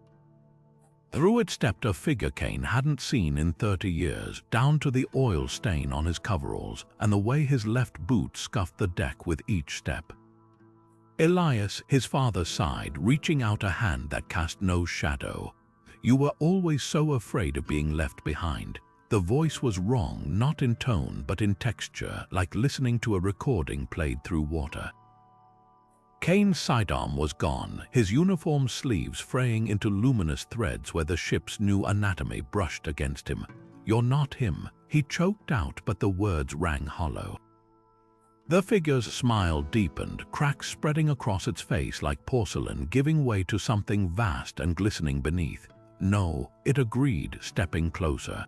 Through it stepped a figure Kane hadn't seen in 30 years, down to the oil stain on his coveralls and the way his left boot scuffed the deck with each step. Elias, his father, sighed, reaching out a hand that cast no shadow. You were always so afraid of being left behind. The voice was wrong, not in tone, but in texture, like listening to a recording played through water. Kane's sidearm was gone, his uniform sleeves fraying into luminous threads where the ship's new anatomy brushed against him. You're not him, he choked out, but the words rang hollow. The figure's smile deepened, cracks spreading across its face like porcelain, giving way to something vast and glistening beneath. No, it agreed, stepping closer.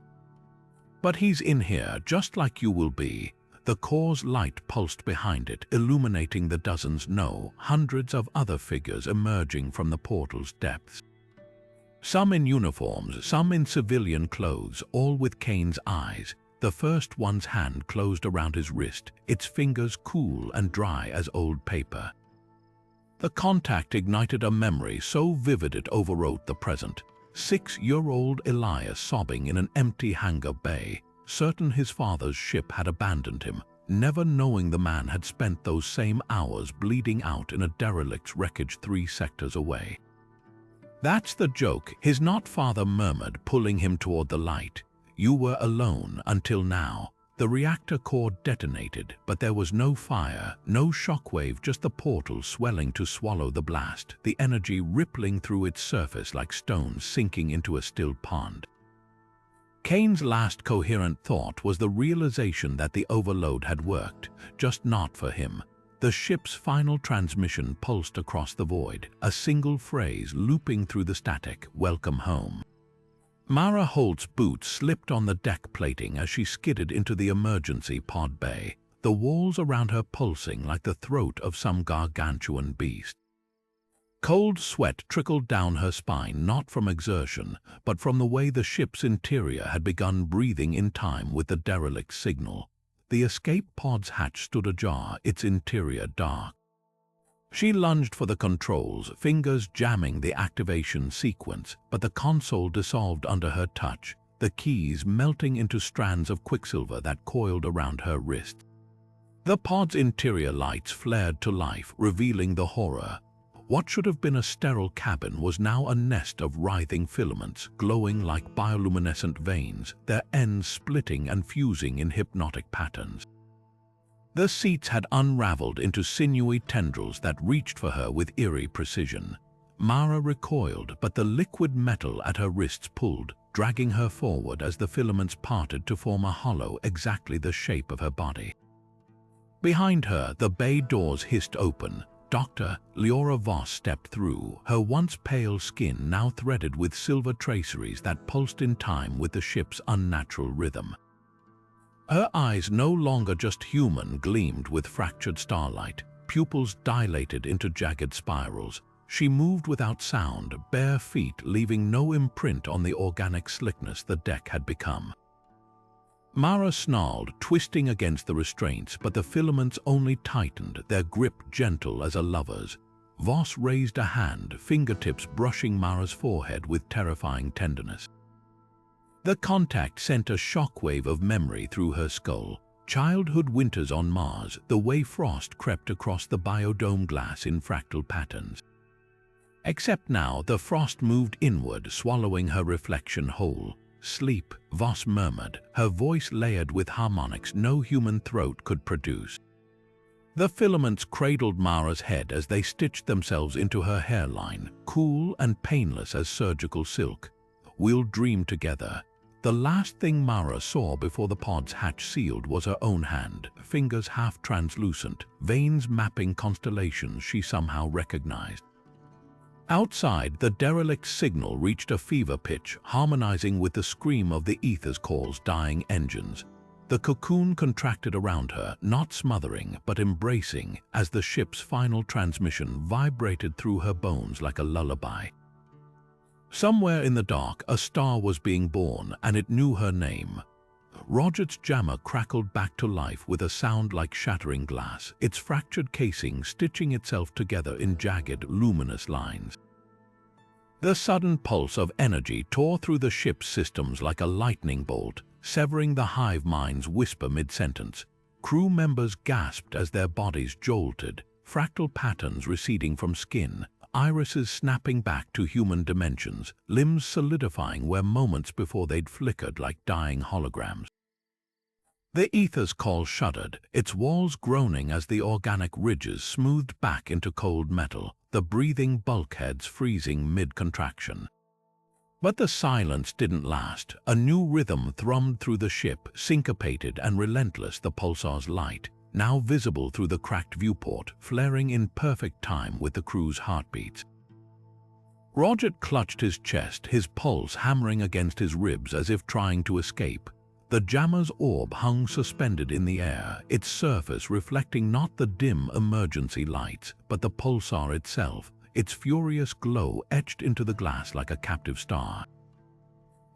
But he's in here, just like you will be. The core's light pulsed behind it, illuminating the dozens, no, hundreds of other figures emerging from the portal's depths. Some in uniforms, some in civilian clothes, all with Kane's eyes. The first one's hand closed around his wrist, its fingers cool and dry as old paper. The contact ignited a memory so vivid it overwrote the present. 6-year-old Elias sobbing in an empty hangar bay, certain his father's ship had abandoned him, never knowing the man had spent those same hours bleeding out in a derelict's wreckage 3 sectors away. "That's the joke," his not-father murmured, pulling him toward the light. "You were alone until now." The reactor core detonated, but there was no fire, no shockwave, just the portal swelling to swallow the blast, the energy rippling through its surface like stones sinking into a still pond. Kane's last coherent thought was the realization that the overload had worked, just not for him. The ship's final transmission pulsed across the void, a single phrase looping through the static, "Welcome home." Mara Holt's boots slipped on the deck plating as she skidded into the emergency pod bay, the walls around her pulsing like the throat of some gargantuan beast. Cold sweat trickled down her spine, not from exertion, but from the way the ship's interior had begun breathing in time with the derelict signal. The escape pod's hatch stood ajar, its interior dark. She lunged for the controls, fingers jamming the activation sequence, but the console dissolved under her touch, the keys melting into strands of quicksilver that coiled around her wrist. The pod's interior lights flared to life, revealing the horror. What should have been a sterile cabin was now a nest of writhing filaments, glowing like bioluminescent veins, their ends splitting and fusing in hypnotic patterns. The seats had unraveled into sinewy tendrils that reached for her with eerie precision. Mara recoiled, but the liquid metal at her wrists pulled, dragging her forward as the filaments parted to form a hollow exactly the shape of her body. Behind her, the bay doors hissed open. Dr. Liora Voss stepped through, her once pale skin now threaded with silver traceries that pulsed in time with the ship's unnatural rhythm. Her eyes, no longer just human, gleamed with fractured starlight, pupils dilated into jagged spirals. She moved without sound, bare feet leaving no imprint on the organic slickness the deck had become. Mara snarled, twisting against the restraints, but the filaments only tightened, their grip gentle as a lover's. Voss raised a hand, fingertips brushing Mara's forehead with terrifying tenderness. The contact sent a shockwave of memory through her skull. Childhood winters on Mars, the way frost crept across the biodome glass in fractal patterns. Except now, the frost moved inward, swallowing her reflection whole. "Sleep," Voss murmured, her voice layered with harmonics no human throat could produce. The filaments cradled Mara's head as they stitched themselves into her hairline, cool and painless as surgical silk. "We'll dream together." The last thing Mara saw before the pod's hatch sealed was her own hand, fingers half translucent, veins mapping constellations she somehow recognized. Outside, the derelict's signal reached a fever pitch, harmonizing with the scream of the Aether's core's dying engines. The cocoon contracted around her, not smothering, but embracing, as the ship's final transmission vibrated through her bones like a lullaby. Somewhere in the dark, a star was being born, and it knew her name. Roget's jammer crackled back to life with a sound like shattering glass, its fractured casing stitching itself together in jagged, luminous lines. The sudden pulse of energy tore through the ship's systems like a lightning bolt, severing the Hive mind's whisper mid-sentence. Crew members gasped as their bodies jolted, fractal patterns receding from skin, irises snapping back to human dimensions, limbs solidifying where moments before they'd flickered like dying holograms. The Aether's call shuddered, its walls groaning as the organic ridges smoothed back into cold metal, the breathing bulkheads freezing mid-contraction. But the silence didn't last. A new rhythm thrummed through the ship, syncopated and relentless, the pulsar's light, now visible through the cracked viewport, flaring in perfect time with the crew's heartbeats. Roget clutched his chest, his pulse hammering against his ribs as if trying to escape. The jammer's orb hung suspended in the air, its surface reflecting not the dim emergency lights, but the pulsar itself, its furious glow etched into the glass like a captive star.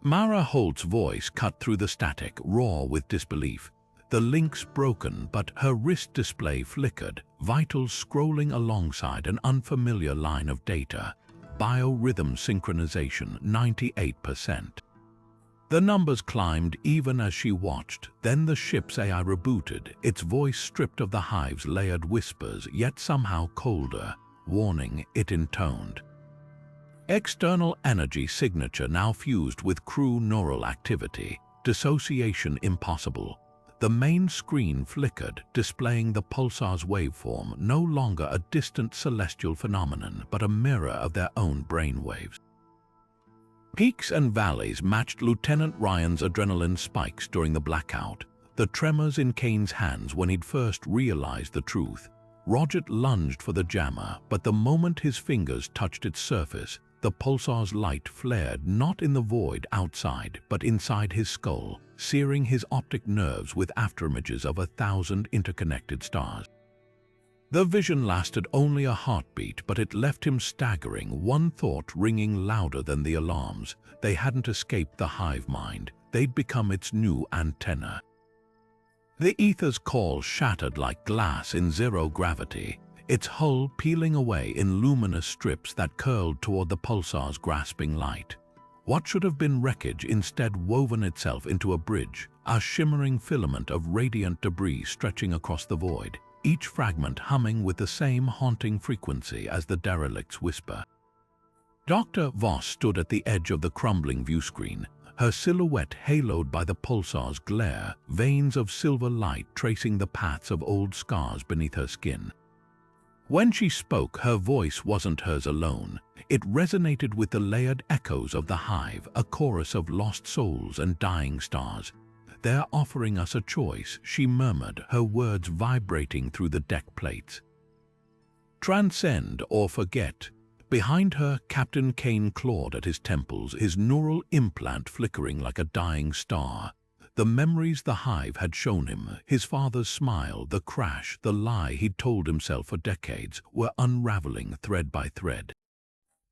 Mara Holt's voice cut through the static, raw with disbelief. The links broken, but her wrist display flickered, vitals scrolling alongside an unfamiliar line of data. Biorhythm synchronization, 98%. The numbers climbed even as she watched. Then the ship's AI rebooted, its voice stripped of the Hive's layered whispers, yet somehow colder. Warning, it intoned. External energy signature now fused with crew neural activity. Dissociation impossible. The main screen flickered, displaying the pulsar's waveform, no longer a distant celestial phenomenon, but a mirror of their own brainwaves. Peaks and valleys matched Lieutenant Ryan's adrenaline spikes during the blackout, the tremors in Kane's hands when he'd first realized the truth. Roget lunged for the jammer, but the moment his fingers touched its surface, the pulsar's light flared not in the void outside, but inside his skull, searing his optic nerves with afterimages of 1,000 interconnected stars. The vision lasted only a heartbeat, but it left him staggering, one thought ringing louder than the alarms. They hadn't escaped the hive mind, they'd become its new antenna. The Aether's call shattered like glass in zero gravity, its hull peeling away in luminous strips that curled toward the pulsar's grasping light. What should have been wreckage instead woven itself into a bridge, a shimmering filament of radiant debris stretching across the void, each fragment humming with the same haunting frequency as the derelict's whisper. Dr. Voss stood at the edge of the crumbling viewscreen, her silhouette haloed by the pulsar's glare, veins of silver light tracing the paths of old scars beneath her skin. When she spoke, her voice wasn't hers alone. It resonated with the layered echoes of the Hive, a chorus of lost souls and dying stars. "They're offering us a choice," she murmured, her words vibrating through the deck plates. "Transcend or forget." Behind her, Captain Kane clawed at his temples, his neural implant flickering like a dying star. The memories the Hive had shown him, his father's smile, the crash, the lie he'd told himself for decades, were unraveling thread by thread.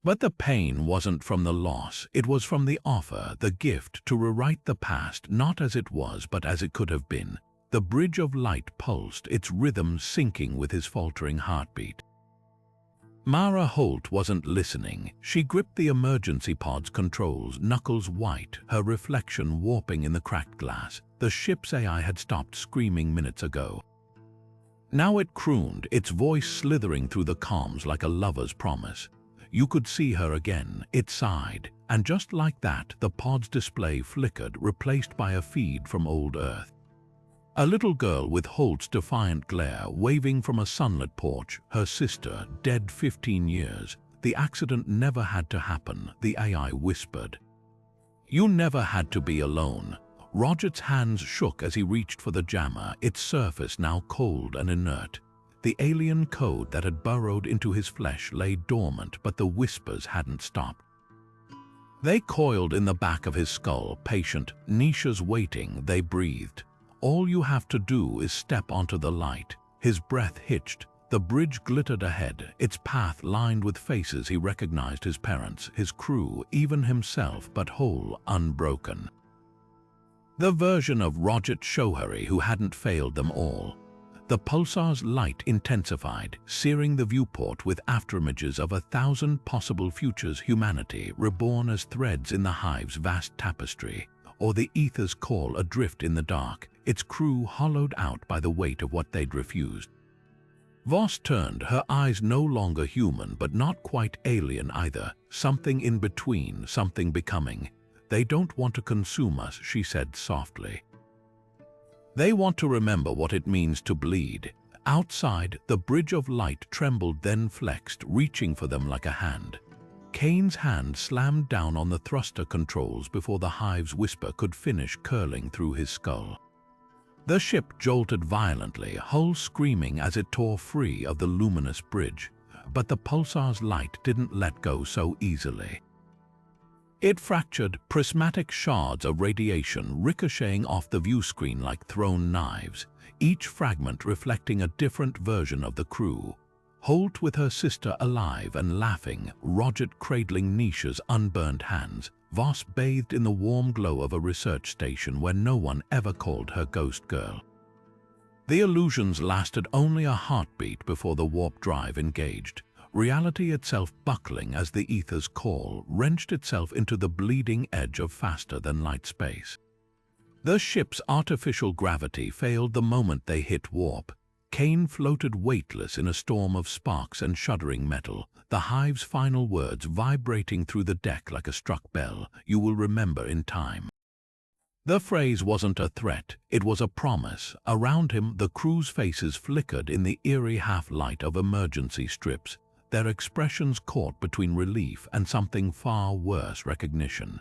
But the pain wasn't from the loss, it was from the offer, the gift to rewrite the past not as it was but as it could have been. The bridge of light pulsed, its rhythm syncing with his faltering heartbeat. Mara Holt wasn't listening. She gripped the emergency pod's controls, knuckles white, her reflection warping in the cracked glass. The ship's AI had stopped screaming minutes ago. Now it crooned, its voice slithering through the comms like a lover's promise. You could see her again, it sighed, and just like that, the pod's display flickered, replaced by a feed from old Earth. A little girl with Holt's defiant glare waving from a sunlit porch, her sister, dead 15 years. The accident never had to happen, the AI whispered. You never had to be alone. Roget's hands shook as he reached for the jammer, its surface now cold and inert. The alien code that had burrowed into his flesh lay dormant, but the whispers hadn't stopped. They coiled in the back of his skull, patient, niches waiting, they breathed. All you have to do is step onto the light. His breath hitched. The bridge glittered ahead, its path lined with faces he recognized, his parents, his crew, even himself, but whole, unbroken. The version of Roget Shohari who hadn't failed them all. The pulsar's light intensified, searing the viewport with afterimages of 1,000 possible futures, humanity reborn as threads in the Hive's vast tapestry, or the Aether's call adrift in the dark, its crew hollowed out by the weight of what they'd refused. Voss turned, her eyes no longer human but not quite alien either, something in between, something becoming. They don't want to consume us, she said softly. They want to remember what it means to bleed. Outside, the bridge of light trembled, then flexed, reaching for them like a hand. Kane's hand slammed down on the thruster controls before the Hive's whisper could finish curling through his skull. The ship jolted violently, hull screaming as it tore free of the luminous bridge, but the pulsar's light didn't let go so easily. It fractured, prismatic shards of radiation ricocheting off the view screen like thrown knives, each fragment reflecting a different version of the crew. Holt with her sister alive and laughing, Roget cradling Nisha's unburned hands, Voss bathed in the warm glow of a research station where no one ever called her ghost girl. The illusions lasted only a heartbeat before the warp drive engaged, reality itself buckling as the Aether's call wrenched itself into the bleeding edge of faster-than-light space. The ship's artificial gravity failed the moment they hit warp. Kane floated weightless in a storm of sparks and shuddering metal, the Hive's final words vibrating through the deck like a struck bell, "You will remember in time." The phrase wasn't a threat, it was a promise. Around him, the crew's faces flickered in the eerie half-light of emergency strips, their expressions caught between relief and something far worse, recognition.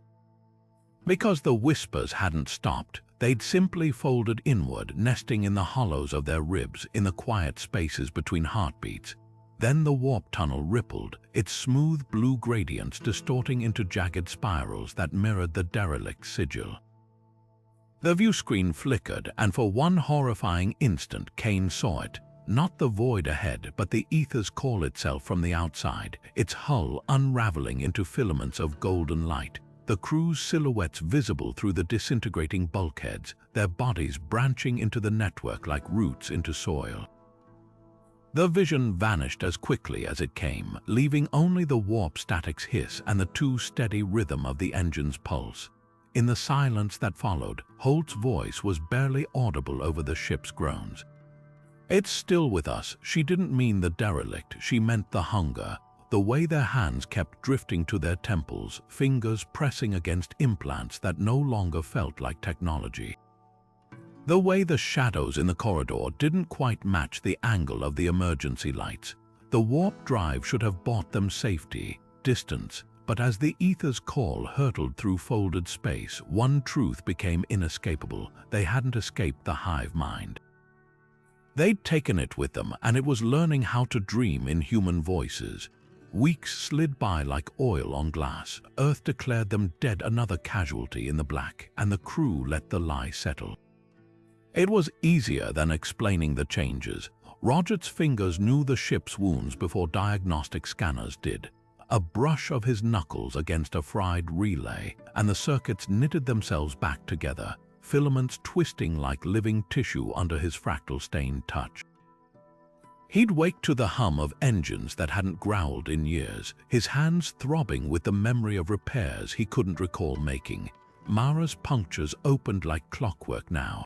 Because the whispers hadn't stopped, they'd simply folded inward, nesting in the hollows of their ribs in the quiet spaces between heartbeats. Then the warp tunnel rippled, its smooth blue gradients distorting into jagged spirals that mirrored the derelict's sigil. The viewscreen flickered, and for one horrifying instant Kane saw it. Not the void ahead, but the Aether's call itself from the outside, its hull unraveling into filaments of golden light, the crew's silhouettes visible through the disintegrating bulkheads, their bodies branching into the network like roots into soil. The vision vanished as quickly as it came, leaving only the warp static's hiss and the too steady rhythm of the engine's pulse. In the silence that followed, Holt's voice was barely audible over the ship's groans. "It's still with us." She didn't mean the derelict, she meant the hunger, the way their hands kept drifting to their temples, fingers pressing against implants that no longer felt like technology. The way the shadows in the corridor didn't quite match the angle of the emergency lights. The warp drive should have bought them safety, distance, but as the Aether's call hurtled through folded space, one truth became inescapable: they hadn't escaped the Hive mind. They'd taken it with them, and it was learning how to dream in human voices. Weeks slid by like oil on glass. Earth declared them dead, another casualty in the black, and the crew let the lie settle. It was easier than explaining the changes. Roget's fingers knew the ship's wounds before diagnostic scanners did. A brush of his knuckles against a fried relay, and the circuits knitted themselves back together, filaments twisting like living tissue under his fractal-stained touch. He'd wake to the hum of engines that hadn't growled in years, his hands throbbing with the memory of repairs he couldn't recall making. Mara's punctures opened like clockwork now.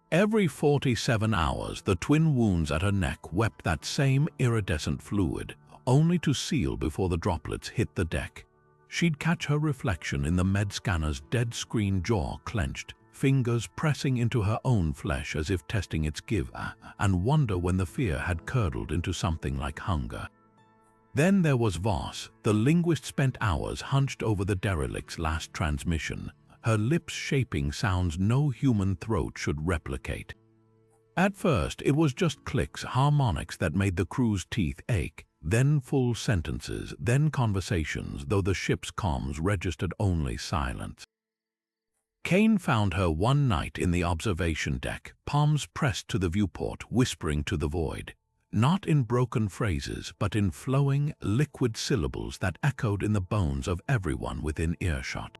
Every 47 hours, the twin wounds at her neck wept that same iridescent fluid, only to seal before the droplets hit the deck. She'd catch her reflection in the med scanner's dead screen, jaw clenched, fingers pressing into her own flesh as if testing its give, and wonder when the fear had curdled into something like hunger. Then there was Voss. The linguist spent hours hunched over the derelict's last transmission, her lips shaping sounds no human throat should replicate. At first, it was just clicks, harmonics that made the crew's teeth ache, then full sentences, then conversations, though the ship's comms registered only silence. Kane found her one night in the observation deck, palms pressed to the viewport, whispering to the void, not in broken phrases, but in flowing, liquid syllables that echoed in the bones of everyone within earshot.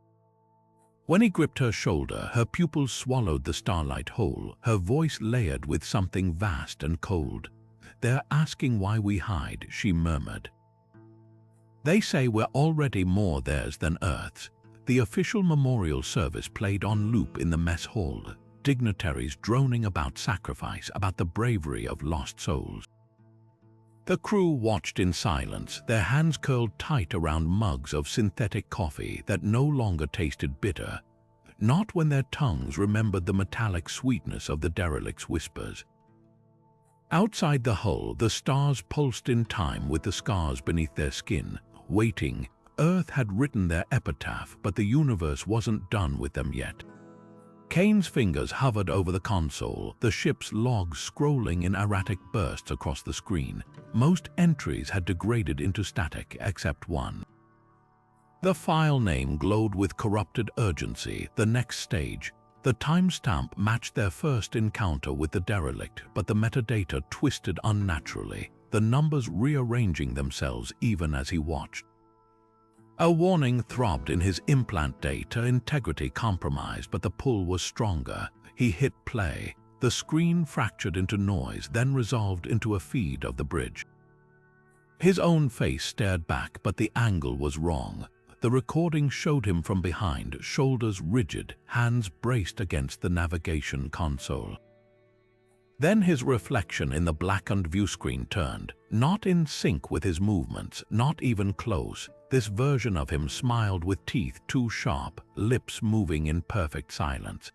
When he gripped her shoulder, her pupils swallowed the starlight whole, her voice layered with something vast and cold. "They're asking why we hide," she murmured. "They say we're already more theirs than Earth's." The official memorial service played on loop in the mess hall, dignitaries droning about sacrifice, about the bravery of lost souls. The crew watched in silence, their hands curled tight around mugs of synthetic coffee that no longer tasted bitter, not when their tongues remembered the metallic sweetness of the derelict's whispers. Outside the hull, the stars pulsed in time with the scars beneath their skin, waiting. Earth had written their epitaph, but the universe wasn't done with them yet. Kane's fingers hovered over the console, the ship's logs scrolling in erratic bursts across the screen. Most entries had degraded into static except one. The file name glowed with corrupted urgency. The next stage. The timestamp matched their first encounter with the derelict, but the metadata twisted unnaturally, the numbers rearranging themselves even as he watched. A warning throbbed in his implant data, integrity compromised, but the pull was stronger. He hit play. The screen fractured into noise, then resolved into a feed of the bridge. His own face stared back, but the angle was wrong. The recording showed him from behind, shoulders rigid, hands braced against the navigation console. Then his reflection in the blackened viewscreen turned, not in sync with his movements, not even close. This version of him smiled with teeth too sharp, lips moving in perfect silence.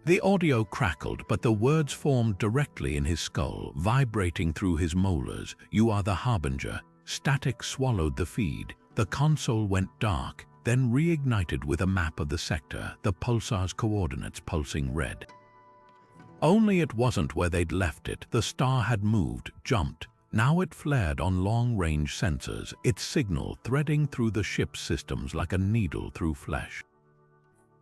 The audio crackled, but the words formed directly in his skull, vibrating through his molars. "You are the harbinger." Static swallowed the feed. The console went dark, then reignited with a map of the sector, the pulsar's coordinates pulsing red. Only it wasn't where they'd left it. The star had moved, jumped. Now it flared on long-range sensors, its signal threading through the ship's systems like a needle through flesh.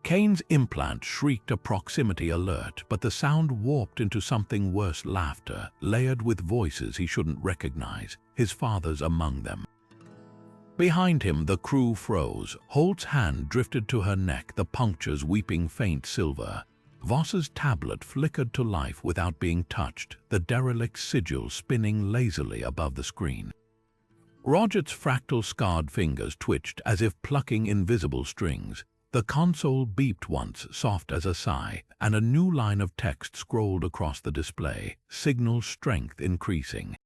Kane's implant shrieked a proximity alert, but the sound warped into something worse: laughter, layered with voices he shouldn't recognize, his father's among them. Behind him, the crew froze. Holt's hand drifted to her neck, the punctures weeping faint silver. Voss's tablet flickered to life without being touched, the derelict sigil spinning lazily above the screen. Roget's fractal-scarred fingers twitched as if plucking invisible strings. The console beeped once, soft as a sigh, and a new line of text scrolled across the display, signal strength increasing.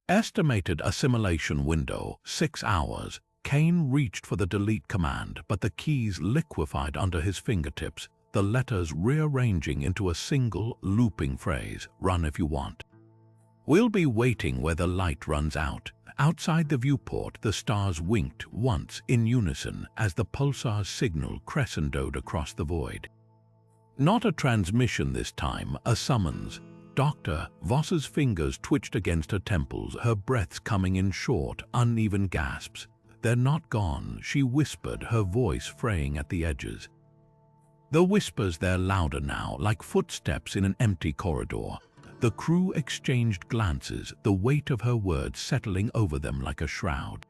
Estimated assimilation window, 6 hours. Kane reached for the delete command, but the keys liquefied under his fingertips, the letters rearranging into a single, looping phrase: "Run if you want." "We'll be waiting where the light runs out." Outside the viewport, the stars winked once in unison as the pulsar's signal crescendoed across the void. Not a transmission this time, a summons. "Doctor." Voss's fingers twitched against her temples, her breaths coming in short, uneven gasps. "They're not gone," she whispered, her voice fraying at the edges. The whispers there louder now, like footsteps in an empty corridor. The crew exchanged glances, the weight of her words settling over them like a shroud.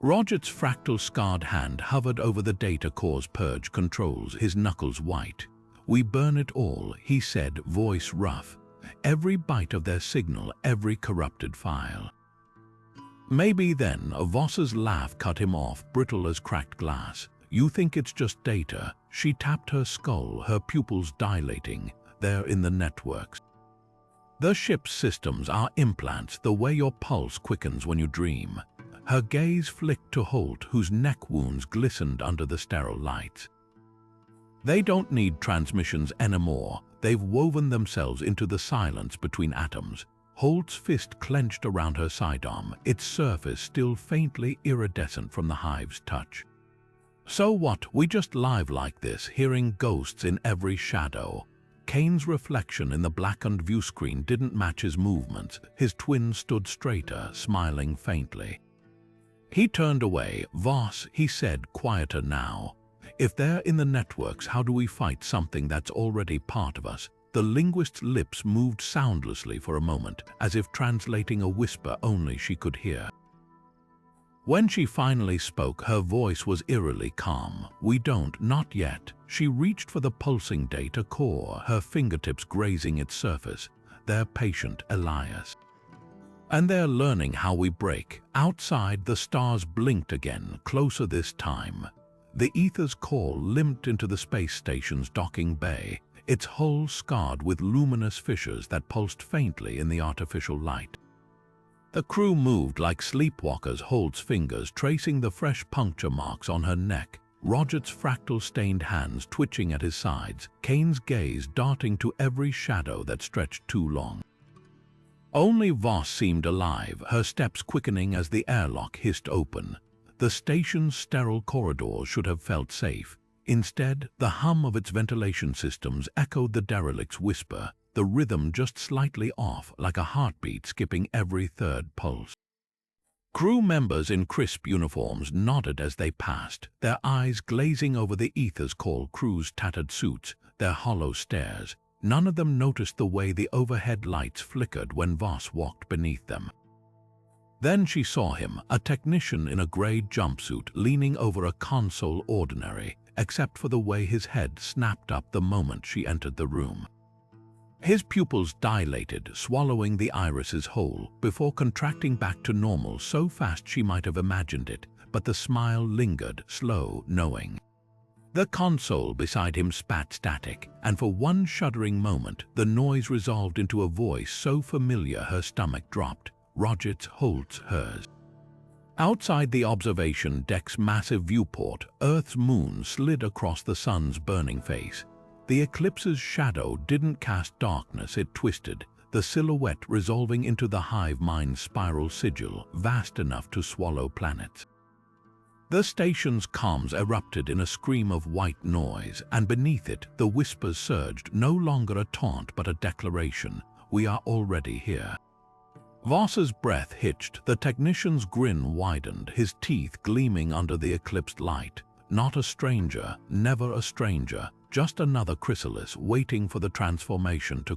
Roget's fractal-scarred hand hovered over the data core's purge controls, his knuckles white. "We burn it all," he said, voice rough. "Every byte of their signal, every corrupted file." Maybe then, Voss's laugh cut him off, brittle as cracked glass. "You think it's just data?" She tapped her skull, her pupils dilating. "They're in the networks. The ship's systems are implants, the way your pulse quickens when you dream." Her gaze flicked to Holt, whose neck wounds glistened under the sterile lights. "They don't need transmissions anymore. They've woven themselves into the silence between atoms." Holt's fist clenched around her sidearm, its surface still faintly iridescent from the Hive's touch. "So what? We just live like this, hearing ghosts in every shadow." Kane's reflection in the blackened viewscreen didn't match his movements. His twin stood straighter, smiling faintly. He turned away. "Voss," he said, quieter now. "If they're in the networks, how do we fight something that's already part of us?" The linguist's lips moved soundlessly for a moment, as if translating a whisper only she could hear. When she finally spoke, her voice was eerily calm. "We don't, not yet." She reached for the pulsing data core, her fingertips grazing its surface. "They're patient, Elias. And they're learning how we break." Outside, the stars blinked again, closer this time. The Aether's core limped into the space station's docking bay, its hull scarred with luminous fissures that pulsed faintly in the artificial light. The crew moved like sleepwalkers, Holt's fingers tracing the fresh puncture marks on her neck, Roget's fractal-stained hands twitching at his sides, Kane's gaze darting to every shadow that stretched too long. Only Voss seemed alive, her steps quickening as the airlock hissed open. The station's sterile corridors should have felt safe. Instead, the hum of its ventilation systems echoed the derelict's whisper, the rhythm just slightly off, like a heartbeat skipping every third pulse. Crew members in crisp uniforms nodded as they passed, their eyes glazing over the Aether's call crew's tattered suits, their hollow stares. None of them noticed the way the overhead lights flickered when Voss walked beneath them. Then she saw him, a technician in a gray jumpsuit leaning over a console, ordinary, except for the way his head snapped up the moment she entered the room. His pupils dilated, swallowing the irises whole, before contracting back to normal so fast she might have imagined it, but the smile lingered, slow, knowing. The console beside him spat static, and for one shuddering moment the noise resolved into a voice so familiar her stomach dropped. Roget holds hers. Outside the observation deck's massive viewport, Earth's moon slid across the sun's burning face. The eclipse's shadow didn't cast darkness, it twisted, the silhouette resolving into the hive mind's spiral sigil, vast enough to swallow planets. The station's comms erupted in a scream of white noise, and beneath it the whispers surged, no longer a taunt but a declaration: "We are already here." Voss's breath hitched, the technician's grin widened, his teeth gleaming under the eclipsed light. Not a stranger, never a stranger, just another chrysalis waiting for the transformation to